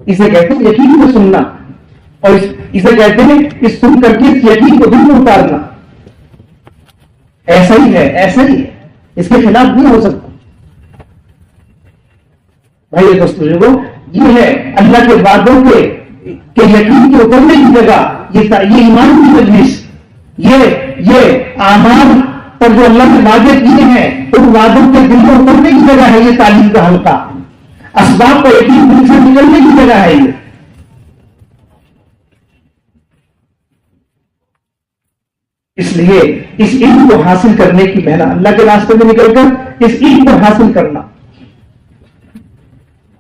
اسے کہتے ہیں یقین کو سننا, اور اسے کہتے ہیں اس سن کر کے اس یقین کو دل میں اتارنا. ایسا ہی ہے, ایسا ہی ہے, اس کے خلاف نہیں ہو سکتا. بھائی دوستو, یہ ہے اللہ کے وعدوں کے یقین کے اترنے کی جگہ, یہ ایمان کی مجلس, یہ اعمال پر جو اللہ نے وعدے کیے ہیں ان وعدوں کے دل میں اترنے کی جگہ ہے. یہ تعلیم کا حلقہ اسباب کا یقین دل سے نکلنے کی جگہ ہے. یہ اس لیے اس علم کو حاصل کرنے کی محنت, اللہ کے راستے میں نکل کر اس علم کو حاصل کرنا,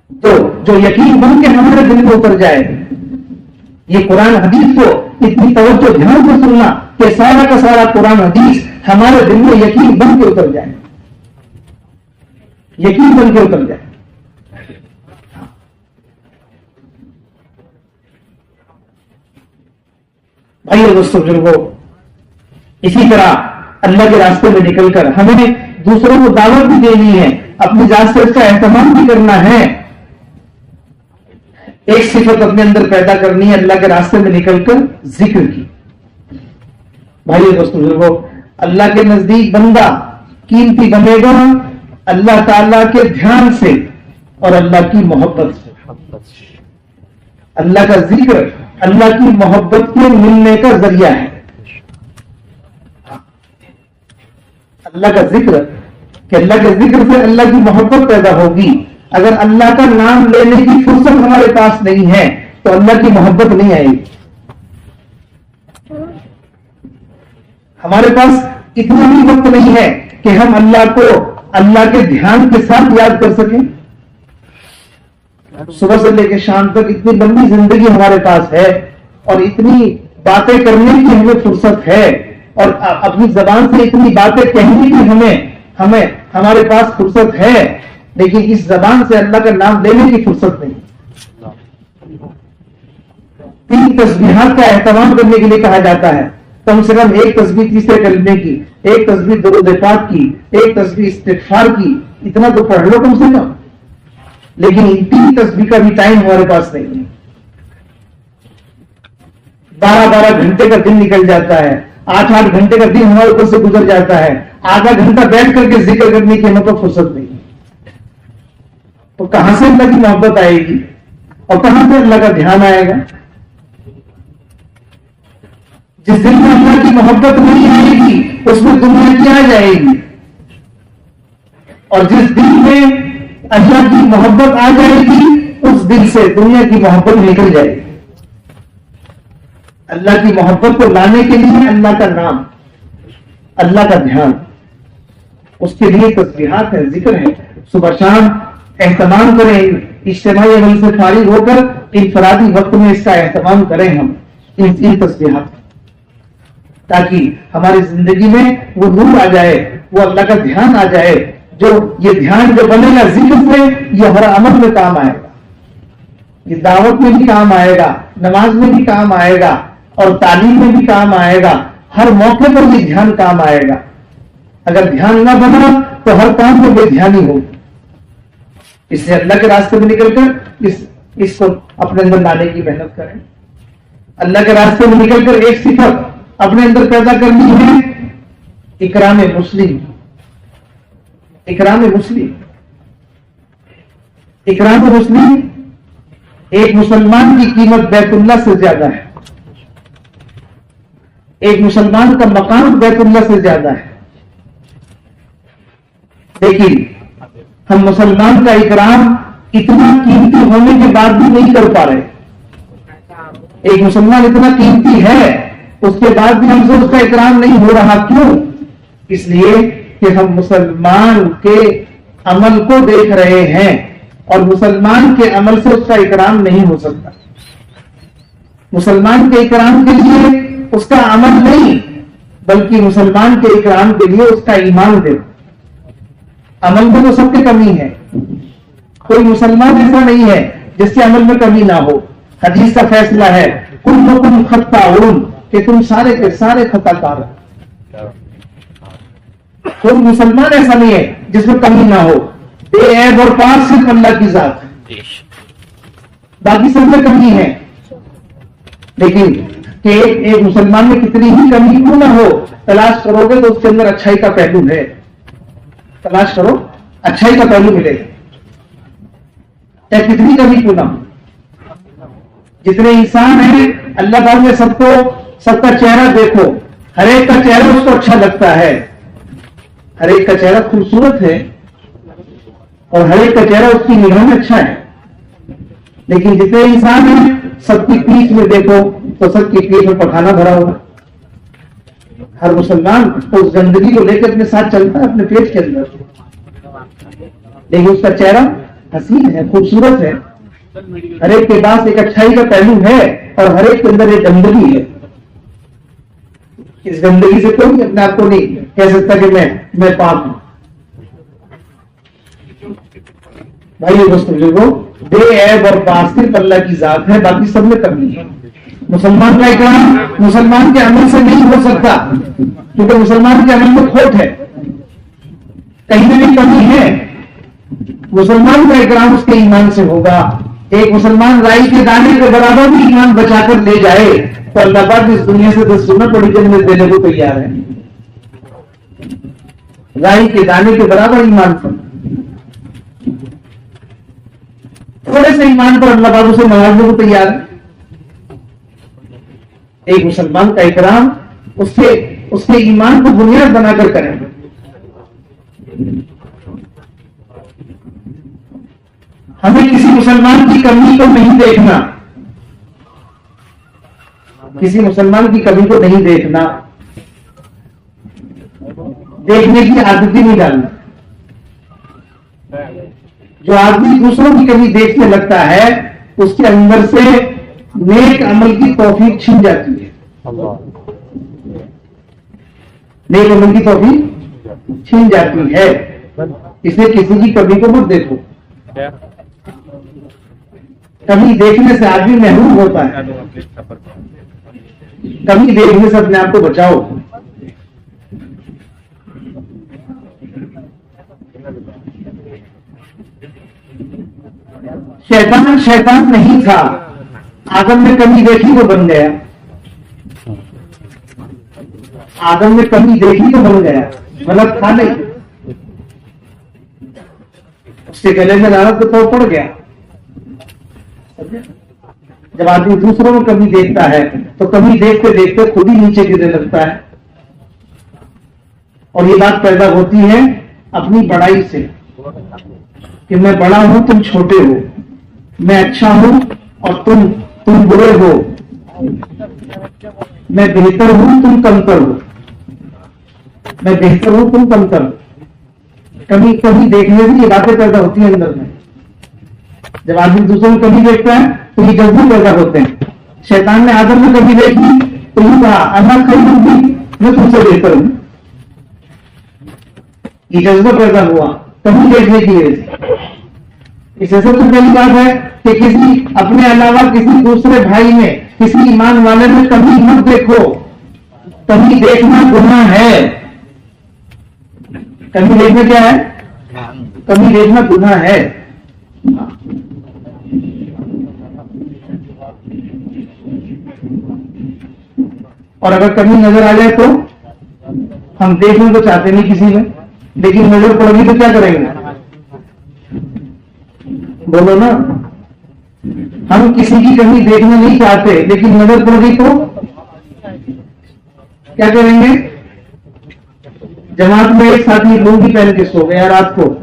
تو جو یقین بن کے ہمارے دل میں اتر جائے. یہ قرآن حدیث کو اتنی توجہ دھیان سے سننا کہ سارا کا سارا قرآن حدیث ہمارے دل میں یقین بن کے اتر جائے, یقین بن کے اتر جائے. بھائی اور دوستوں بزرگوں, اسی طرح اللہ کے راستے میں نکل کر ہمیں دوسروں کو دعوت بھی دینی ہے, اپنی ذات سے اس کا اہتمام بھی کرنا ہے. ایک صفت اپنے اندر پیدا کرنی ہے اللہ کے راستے میں نکل کر ذکر کی. بھائی دوستوں بزرگوں, اللہ کے نزدیک بندہ قیمتی بنے گا اللہ تعالی کے دھیان سے اور اللہ کی محبت سے. اللہ کا ذکر اللہ کی محبت کے ملنے کا ذریعہ ہے. اللہ کا ذکر کہ اللہ کے ذکر سے اللہ کی محبت پیدا ہوگی. اگر اللہ کا نام لینے کی فرصت ہمارے پاس نہیں ہے تو اللہ کی محبت نہیں آئے گی. ہمارے پاس اتنا بھی وقت نہیں ہے کہ ہم اللہ کو اللہ کے دھیان کے ساتھ یاد کر سکیں. صبح سے لے کے شام تک اتنی لمبی زندگی ہمارے پاس ہے اور اتنی باتیں کرنے کی ہمیں فرصت ہے اور اپنی زبان سے اتنی باتیں کہنے کی ہمارے پاس فرصت ہے، لیکن اس زبان سے اللہ کا نام لینے کی فرصت نہیں. 3 تسبیحات کا اہتمام کرنے کے لیے کہا جاتا ہے. کم سے کم 1 تسبیح تیسرے کلمے کی، 1 تسبیح درود پاک کی، 1 تسبیح استغفار کی، اتنا تو پڑھ لو کم سے کم. لیکن ان 3 تسبیح کا بھی ٹائم ہمارے پاس نہیں ہے. 12 گھنٹے کا دن نکل جاتا ہے، 8 گھنٹے کا دن ہمارے اوپر سے گزر جاتا ہے، آدھا گھنٹہ بیٹھ کر کے ذکر کرنے کی ہمیں تو فرصت نہیں. تو کہاں سے اللہ کی محبت آئے گی اور کہاں سے اللہ کا دھیان آئے گا؟ جس دن میں اللہ کی محبت نہیں آئے گی اس میں دنیا کیا آ جائے گی، اور جس دن میں اللہ کی محبت آ جائے گی اس دن سے دنیا کی محبت نکل جائے گی. اللہ کی محبت کو لانے کے لیے اللہ کا نام، اللہ کا دھیان، اس کے لیے تسبیحات ہے، ذکر ہے. صبح شام اہتمام کریں، اجتماعی عمل سے فارغ ہو کر انفرادی وقت میں اس کا اہتمام کریں ہم ان تسبیحات، تاکہ ہماری زندگی میں وہ نور آ جائے، وہ اللہ کا دھیان آ جائے. جو یہ دھیان جو بنے گا ذکر سے، یہ ہر عمل میں کام آئے گا، یہ دعوت میں بھی کام آئے گا، نماز میں بھی کام آئے گا اور تعلیم میں بھی کام آئے گا. ہر موقع پر یہ دھیان کام آئے گا. اگر دھیان نہ بنا تو ہر کام میں بے دھیانی ہوگی. اس سے اللہ کے راستے میں نکل کر اس کو اپنے اندر لانے کی محنت کریں. اللہ کے راستے میں نکل کر ایک صفت اپنے اندر پیدا کرنی ہے، اکرام مسلم. اکرام مسلم، اکرام مسلم، ایک مسلمان کی قیمت بیت اللہ سے زیادہ ہے، ایک مسلمان کا مقام بیت اللہ سے زیادہ ہے. لیکن ہم مسلمان کا اکرام اتنا قیمتی ہونے کے بعد بھی نہیں کر پا رہے. ایک مسلمان اتنا قیمتی ہے، اس کے بعد بھی ہم سے اس کا اکرام نہیں ہو رہا. کیوں؟ اس لیے کہ ہم مسلمان کے عمل کو دیکھ رہے ہیں اور مسلمان کے عمل سے اس کا اکرام نہیں ہو سکتا. مسلمان کے اکرام کے لیے اس کا عمل نہیں، بلکہ مسلمان کے اکرام کے لیے اس کا ایمان دے. عمل میں تو سب کی کمی ہے، کوئی مسلمان ایسا نہیں ہے جس کے عمل میں کمی نہ ہو. حدیث کا فیصلہ ہے کلکم خطاؤن، کہ تم سارے کے سارے خطا کار ہو. کوئی مسلمان ایسا نہیں ہے جس میں کمی نہ ہو. بے عیب اور پاک صرف اللہ کی ذات ہے، باقی سب میں کمی ہے. لیکن کہ ایک مسلمان میں کتنی ہی کمی کیوں نہ ہو، تلاش کرو گے تو اس کے اندر اچھائی کا پہلو ہے. تلاش کرو، اچھائی کا پہلو ملے گا، چاہے کتنی کمی کیوں نہ ہو. جتنے انسان ہیں اللہ تعالیٰ نے سب کا چہرہ دیکھو، ہر ایک کا چہرہ اس کو اچھا لگتا ہے، ہر ایک کا چہرہ خوبصورت ہے اور ہر ایک کا چہرہ اس کی نگاہ میں اچھا ہے. لیکن جتنے انسان ہیں سب کی پیٹھ میں دیکھو تو سب کی پیٹھ میں پخانا بھرا ہوگا. ہر مسلمان اس گندگی کو لے کے اپنے ساتھ چلتا ہے اپنے پیٹ کے اندر، لیکن اس کا چہرہ حسین ہے، خوبصورت ہے. ہر ایک کے پاس ایک اچھائی کا پہلو ہے اور ہر ایک کے اندر ایک گندگی ہے. اس گندگی سے کوئی اپنے آپ کو نہیں کہہ سکتا کہ میں پاک ہوں. بھائی بزرگوں، بے عیب اور پاک صرف اللہ کی ذات ہے، باقی سب میں کمی ہے. مسلمان کا اکرام مسلمان کے عمل سے نہیں ہو سکتا، کیونکہ مسلمان کے عمل میں کھوٹ ہے، کہیں نہ کہیں کمی ہے. مسلمان کا اکرام اس کے ایمان سے ہوگا. ایک مسلمان رائی کے دانے کے برابر بھی ایمان بچا کر لے جائے تو اللہ پاک اس دنیا سے 10 گنا بڑی جنت دینے کو تیار ہے. رائی کے دانے کے برابر ایمان پر، تھوڑے سے ایمان پر اللہ پاک اسے نوازنے کو تیار ہے. ایک مسلمان کا اکرام اس کے ایمان کو بنیاد بنا کر کریں. ہمیں کسی مسلمان کی کمی کو نہیں دیکھنا، کسی مسلمان کی کمی کو نہیں دیکھنا. دیکھنے کی عادت ہی نہیں ڈالنا. جو آدمی دوسروں کی کمی دیکھنے لگتا ہے اس کے اندر سے نیک عمل کی توفیق چھن جاتی ہے. نیک عمل کی توفیق چھن جاتی ہے. اس لیے کسی کی کمی کو مت دیکھو. کمی دیکھنے سے آدمی محروم ہوتا ہے. کمی دیکھنے سے اپنے آپ کو بچاؤ. شیطان نہیں تھا. آدم نے کمی دیکھی تو بن گیا. آدم نے کمی دیکھی تو بن گیا. غلط تھا نہیں. اس کے گلے میں ڈالا تو پڑ گیا. جب آدمی دوسروں میں کمی دیکھتا ہے تو کمی دیکھتے دیکھتے خود ہی نیچے گرنے لگتا ہے. اور یہ بات پیدا ہوتی ہے اپنی بڑائی سے کہ میں بڑا ہوں تم چھوٹے ہو, میں اچھا ہوں اور تم برے ہو, میں بہتر ہوں تم کمتر ہو, میں بہتر ہوں تم کمتر ہو. کمی دیکھنے سے یہ باتیں پیدا ہوتی ہیں اندر میں. جب آدمی دوسروں میں کمی دیکھتا ہے تو یہ جذبے پیدا ہوتے ہیں. شیطان نے آدم میں کمی دیکھی تو یہ کہا انا خیر منہ, میں تم سے بہتر ہوں. یہ جذبہ پیدا ہوا کمی دیکھنے کی وجہ سے. اس سے تو پہلی بات ہے کہ کسی اپنے علاوہ کسی دوسرے بھائی میں, کسی ایمان والے میں کمی مت دیکھو. کمی دیکھنا گناہ ہے. کمی دیکھنا کیا ہے؟ کمی دیکھنا گناہ ہے. اور اگر کمی نظر آ جائے تو ہم دیکھنا تو چاہتے نہیں کسی میں, لیکن نظر پڑ گئی تو کیا کریں گے؟ بولو نا. ہم کسی کی کمی دیکھنا نہیں چاہتے لیکن نظر پڑ گئی تو کیا کریں گے؟ جماعت میں ایک ساتھی لنگی پہن کے سو گیا رات کو,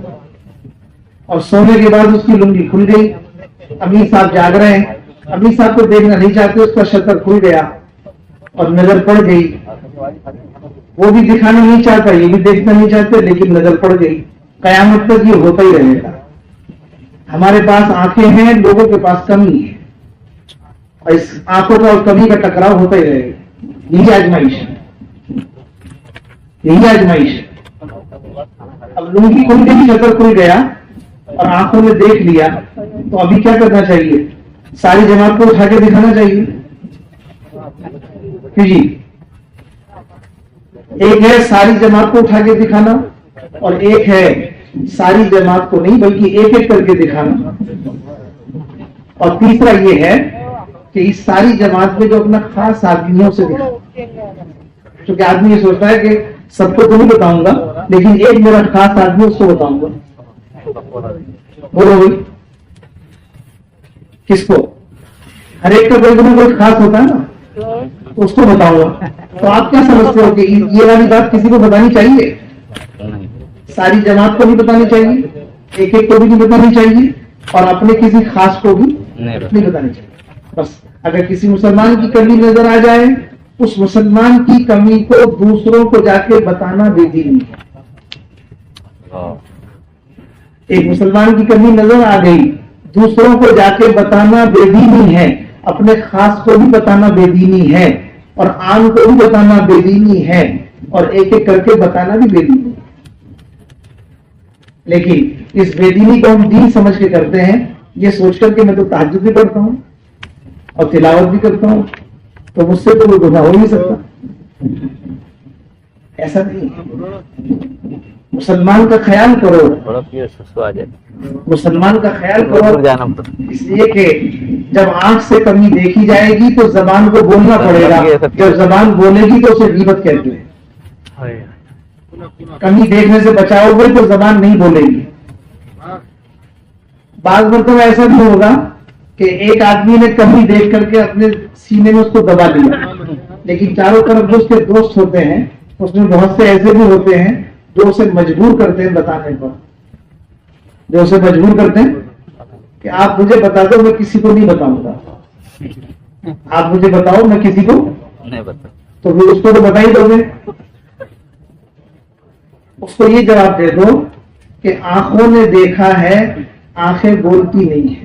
اور سونے کے بعد اس کی لنگی کھل گئی. امیر صاحب جاگ رہے ہیں, امیر صاحب کو دیکھنا نہیں چاہتے, اس کا شٹر کھل گیا اور نظر پڑ گئی. وہ بھی دکھانا نہیں چاہتا, یہ بھی دیکھنا نہیں چاہتے, لیکن نظر پڑ گئی. قیامت تک یہ ہوتا ہی رہے گا. ہمارے پاس آنکھیں ہیں, لوگوں کے پاس کمی ہے, اور اس آنکھوں کا اور کمی کا ٹکراؤ ہوتا ہی رہے گا. یہی آزمائش ہے, یہی آزمائش ہے. اب لنگی کھل گئی, شٹر کھل گیا اور آنکھوں نے دیکھ لیا, تو ابھی کیا کرنا چاہیے؟ ساری جماعت کو اٹھا کے دکھانا چاہیے. جی, ایک ہے ساری جماعت کو اٹھا کے دکھانا, اور ایک ہے ساری جماعت کو نہیں بلکہ ایک ایک کر کے دکھانا. اور تیسرا یہ ہے کہ اس ساری جماعت میں جو اپنا خاص آدمیوں سے دکھانا. کیونکہ آدمی یہ سوچتا ہے کہ سب کو تو نہیں بتاؤں گا, لیکن ایک میرا خاص آدمی اس کو بتاؤں گا. بولو بھائی, کس کو؟ ہر ایک کا کوئی خاص ہوتا ہے نا, اس کو بتاؤں گا. تو آپ کیا سمجھتے ہو کہ یہ والی بات کسی کو بتانی چاہیے؟ ساری جماعت کو بھی بتانی چاہیے, ایک ایک کو بھی نہیں بتانی چاہیے, اور اپنے کسی خاص کو بھی نہیں بتانی چاہیے. بس اگر کسی مسلمان کی کمی نظر آ جائے, اس مسلمان کی کمی کو دوسروں کو جا کے بتانا بے دینی ہے. ایک مسلمان کی کمی نظر آ گئی, دوسروں کو جا کے بتانا بے دینی ہے. اپنے خاص کو بھی بتانا بے دینی ہے, اور عام کو بھی بتانا بے دینی ہے, اور ایک ایک کر کے بتانا بھی بے دینی ہے. لیکن اس بے دینی کو ہم دین سمجھ کے کرتے ہیں, یہ سوچ کر کہ میں تو تہجد بھی کرتا ہوں اور تلاوت بھی کرتا ہوں, تو مجھ سے تو کوئی گناہ ہو نہیں سکتا. ایسا نہیں. مسلمان کا خیال کرو, مسلمان کا خیال کرو, اس لیے کہ جب آنکھ سے کمی دیکھی جائے گی تو زبان کو بولنا پڑے گا. جب زبان بولے گی تو اسے غیبت کہتے ہیں. کمی دیکھنے سے بچاؤ گے تو زبان نہیں بولے گی. بعض مرتبہ ایسا بھی ہوگا کہ ایک آدمی نے کمی دیکھ کر کے اپنے سینے میں اس کو دبا لیا, لیکن چاروں طرف جو اس کے دوست ہوتے ہیں اس میں بہت سے ایسے بھی ہوتے ہیں جو اسے مجبور کرتے ہیں بتانے پر, جو اسے مجبور کرتے ہیں کہ آپ مجھے بتا دو, میں کسی کو نہیں بتاؤں گا. آپ مجھے بتاؤ, میں کسی کو نہیں بتاؤں. تو پھر اس کو تو بتا ہی دو گے. اس کو یہ جواب دے دو کہ آنکھوں نے دیکھا ہے، آنکھیں بولتی نہیں ہے.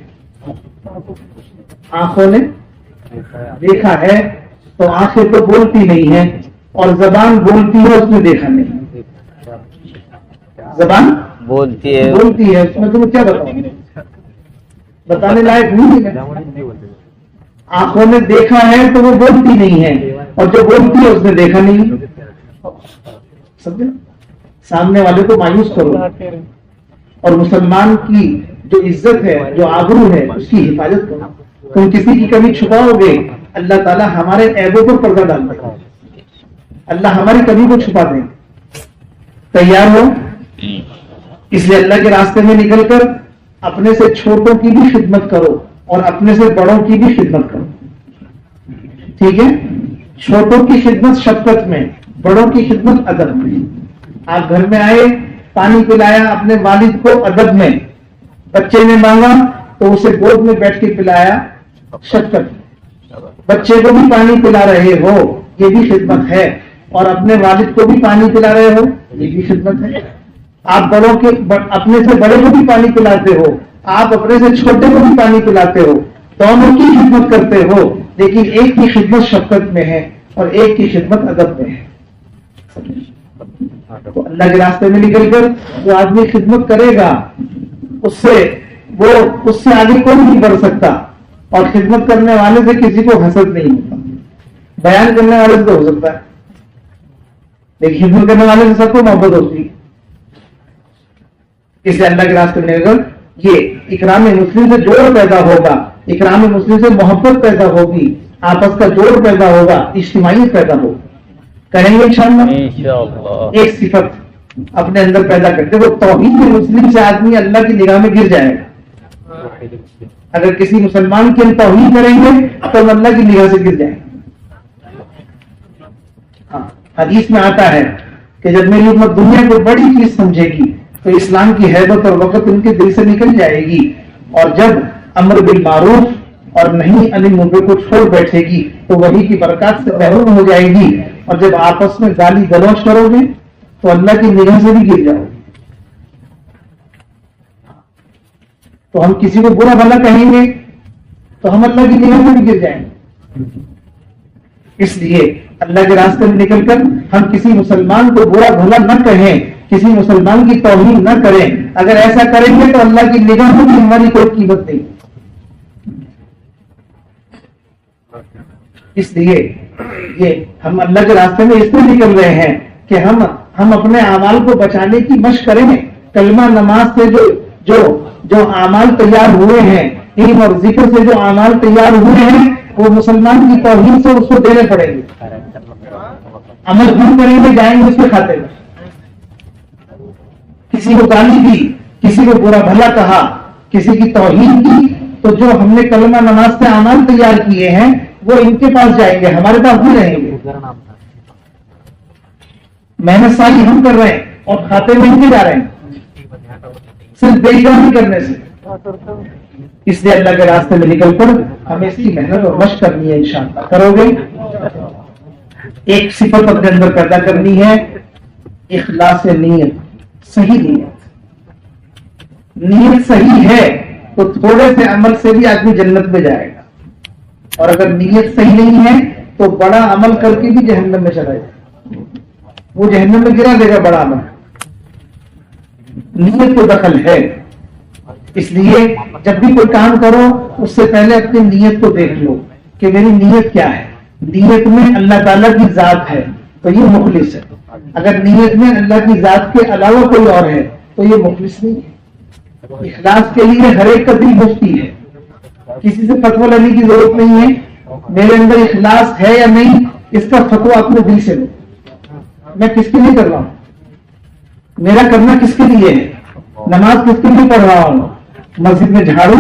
آنکھوں نے دیکھا ہے تو آنکھیں تو بولتی نہیں ہے، اور زبان بولتی ہے، اس نے دیکھا نہیں. زبان بولتی ہے. بولتی ہے، اس میں تمہیں کیا بتاؤں، بتانے لائق نہیں ہے. آنکھوں نے دیکھا ہے تو وہ بولتی نہیں ہے، اور جو بولتی ہے اس نے دیکھا نہیں. سمجھے؟ سامنے والے کو مایوس کرو، اور مسلمان کی جو عزت ہے، جو آبرو ہے، اس کی حفاظت کرو. تم کسی کی کمی چھپاؤ گے، اللہ تعالیٰ ہمارے عیبوں پر پردہ ڈال دے گا، اللہ ہماری کمی کو چھپا دے. تیار ہو؟ اس لیے اللہ کے راستے میں نکل کر اپنے سے چھوٹوں کی بھی خدمت کرو اور اپنے سے بڑوں کی بھی خدمت کرو. ٹھیک ہے؟ چھوٹوں کی خدمت شفقت میں، بڑوں کی خدمت ادب میں. آپ گھر میں آئے، پانی پلایا اپنے والد کو ادب میں، بچے نے مانگا تو اسے گود میں بیٹھ کے پلایا شفقت میں. بچے کو بھی پانی پلا رہے ہو، یہ بھی خدمت ہے، اور اپنے والد کو بھی پانی پلا رہے ہو، یہ بھی خدمت ہے. آپ بڑوں کے اپنے سے بڑے کو بھی پانی پلاتے ہو، آپ اپنے سے چھوٹے کو بھی پانی پلاتے ہو، دونوں کی خدمت کرتے ہو، لیکن ایک کی خدمت شفقت میں ہے اور ایک کی خدمت ادب میں ہے. تو اللہ کے راستے میں نکل کر جو آدمی خدمت کرے گا، اس سے آگے کوئی نہیں بڑھ سکتا. اور خدمت کرنے والے سے کسی کو حسد نہیں ہوتا. بیان کرنے والے سے تو ہو سکتا ہے، لیکن خدمت کرنے والے سے سب کو محبت ہوتی ہے. اس لیے اللہ کے راستے میں اگر یہ اکرام مسلم سے جوڑ پیدا ہوگا، اکرام مسلم سے محبت پیدا ہوگی، آپس کا جوڑ پیدا ہوگا، اجتماعیت پیدا ہوگی. کریں گے انشاءاللہ. ایک صفت اپنے اندر پیدا کرتے، وہ توحید مسلم سے آدمی اللہ کی نگاہ میں گر جائے گا. اگر کسی مسلمان کی ہم توحید کریں گے تو ہم اللہ کی نگاہ سے گر جائیں گے. حدیث میں آتا ہے کہ جب میری امت دنیا کو بڑی چیز سمجھے گی تو اسلام کی حیبت اور وقت ان کے دل سے نکل جائے گی، اور جب امر بالمعروف اور نہیں عن المنکر کو چھوڑ بیٹھے گی تو وہی کی برکات سے محروم ہو جائے گی، اور جب آپس میں گالی گلوچ کرو گے تو اللہ کی نگاہ سے بھی گر جاؤ گے. تو ہم کسی کو برا بھلا کہیں گے تو ہم اللہ کی نگاہ سے بھی گر جائیں گے. اس لیے اللہ کے راستے میں نکل کر ہم کسی مسلمان کو برا بھلا نہ کہیں، کسی مسلمان کی توہین نہ کریں. اگر ایسا کریں گے تو اللہ کی نگاہ میں بھی ہماری کوئی قیمت نہیں. اس لیے یہ ہم اللہ کے راستے میں اس لیے نکل رہے ہیں کہ ہم اپنے اعمال کو بچانے کی مشق کریں. کلمہ نماز سے جو اعمال تیار ہوئے ہیں، علم اور ذکر سے جو اعمال تیار ہوئے ہیں، وہ مسلمان کی توہین سے اس کو دینے پڑیں گے. عمل ہم کریں گے، جائیں گے اس کے کھاتے میں. کسی کو گالی دی، کسی کو برا بھلا کہا، کسی کی توہین کی، تو جو ہم نے کلمہ نماز سے اعمال تیار کیے ہیں وہ ان کے پاس جائیں گے، ہمارے پاس نہیں رہیں گے. محنت ساری ہم کر رہے ہیں اور کھاتے میں نہیں جا رہے ہیں، صرف بےگانی کرنے سے. اس لیے اللہ کے راستے میں نکل کر ہمیں اس کی محنت اور مشق کرنی ہے. انشاءاللہ کرو گے. ایک صفت اپنے اندر پیدا کرنی ہے، اخلاص نیت. صحیح نیت صحیح ہے تو تھوڑے سے عمل سے بھی آدمی جنت میں جائے گا، اور اگر نیت صحیح نہیں ہے تو بڑا عمل کر کے بھی جہنم میں چلا جائے، وہ جہنم میں گرا دے گا بڑا عمل. نیت کو دخل ہے. اس لیے جب بھی کوئی کام کرو اس سے پہلے اپنی نیت کو دیکھ لو کہ میری نیت کیا ہے. نیت میں اللہ تعالیٰ کی ذات ہے تو یہ مخلص ہے. اگر نیت میں اللہ کی ذات کے علاوہ کوئی اور ہے تو یہ مخلص نہیں ہے. اخلاص کے لیے ہر ایک کا دل مفتی ہے، کسی سے فتویٰ لینے کی ضرورت نہیں ہے. میرے اندر اخلاص ہے یا نہیں اس کا فتویٰ اپنے دل سے لو. میں کس کے لیے کر رہا ہوں، میرا کرنا کس کے لیے ہے، نماز کس کے لیے پڑھ رہا ہوں، مسجد میں جھاڑو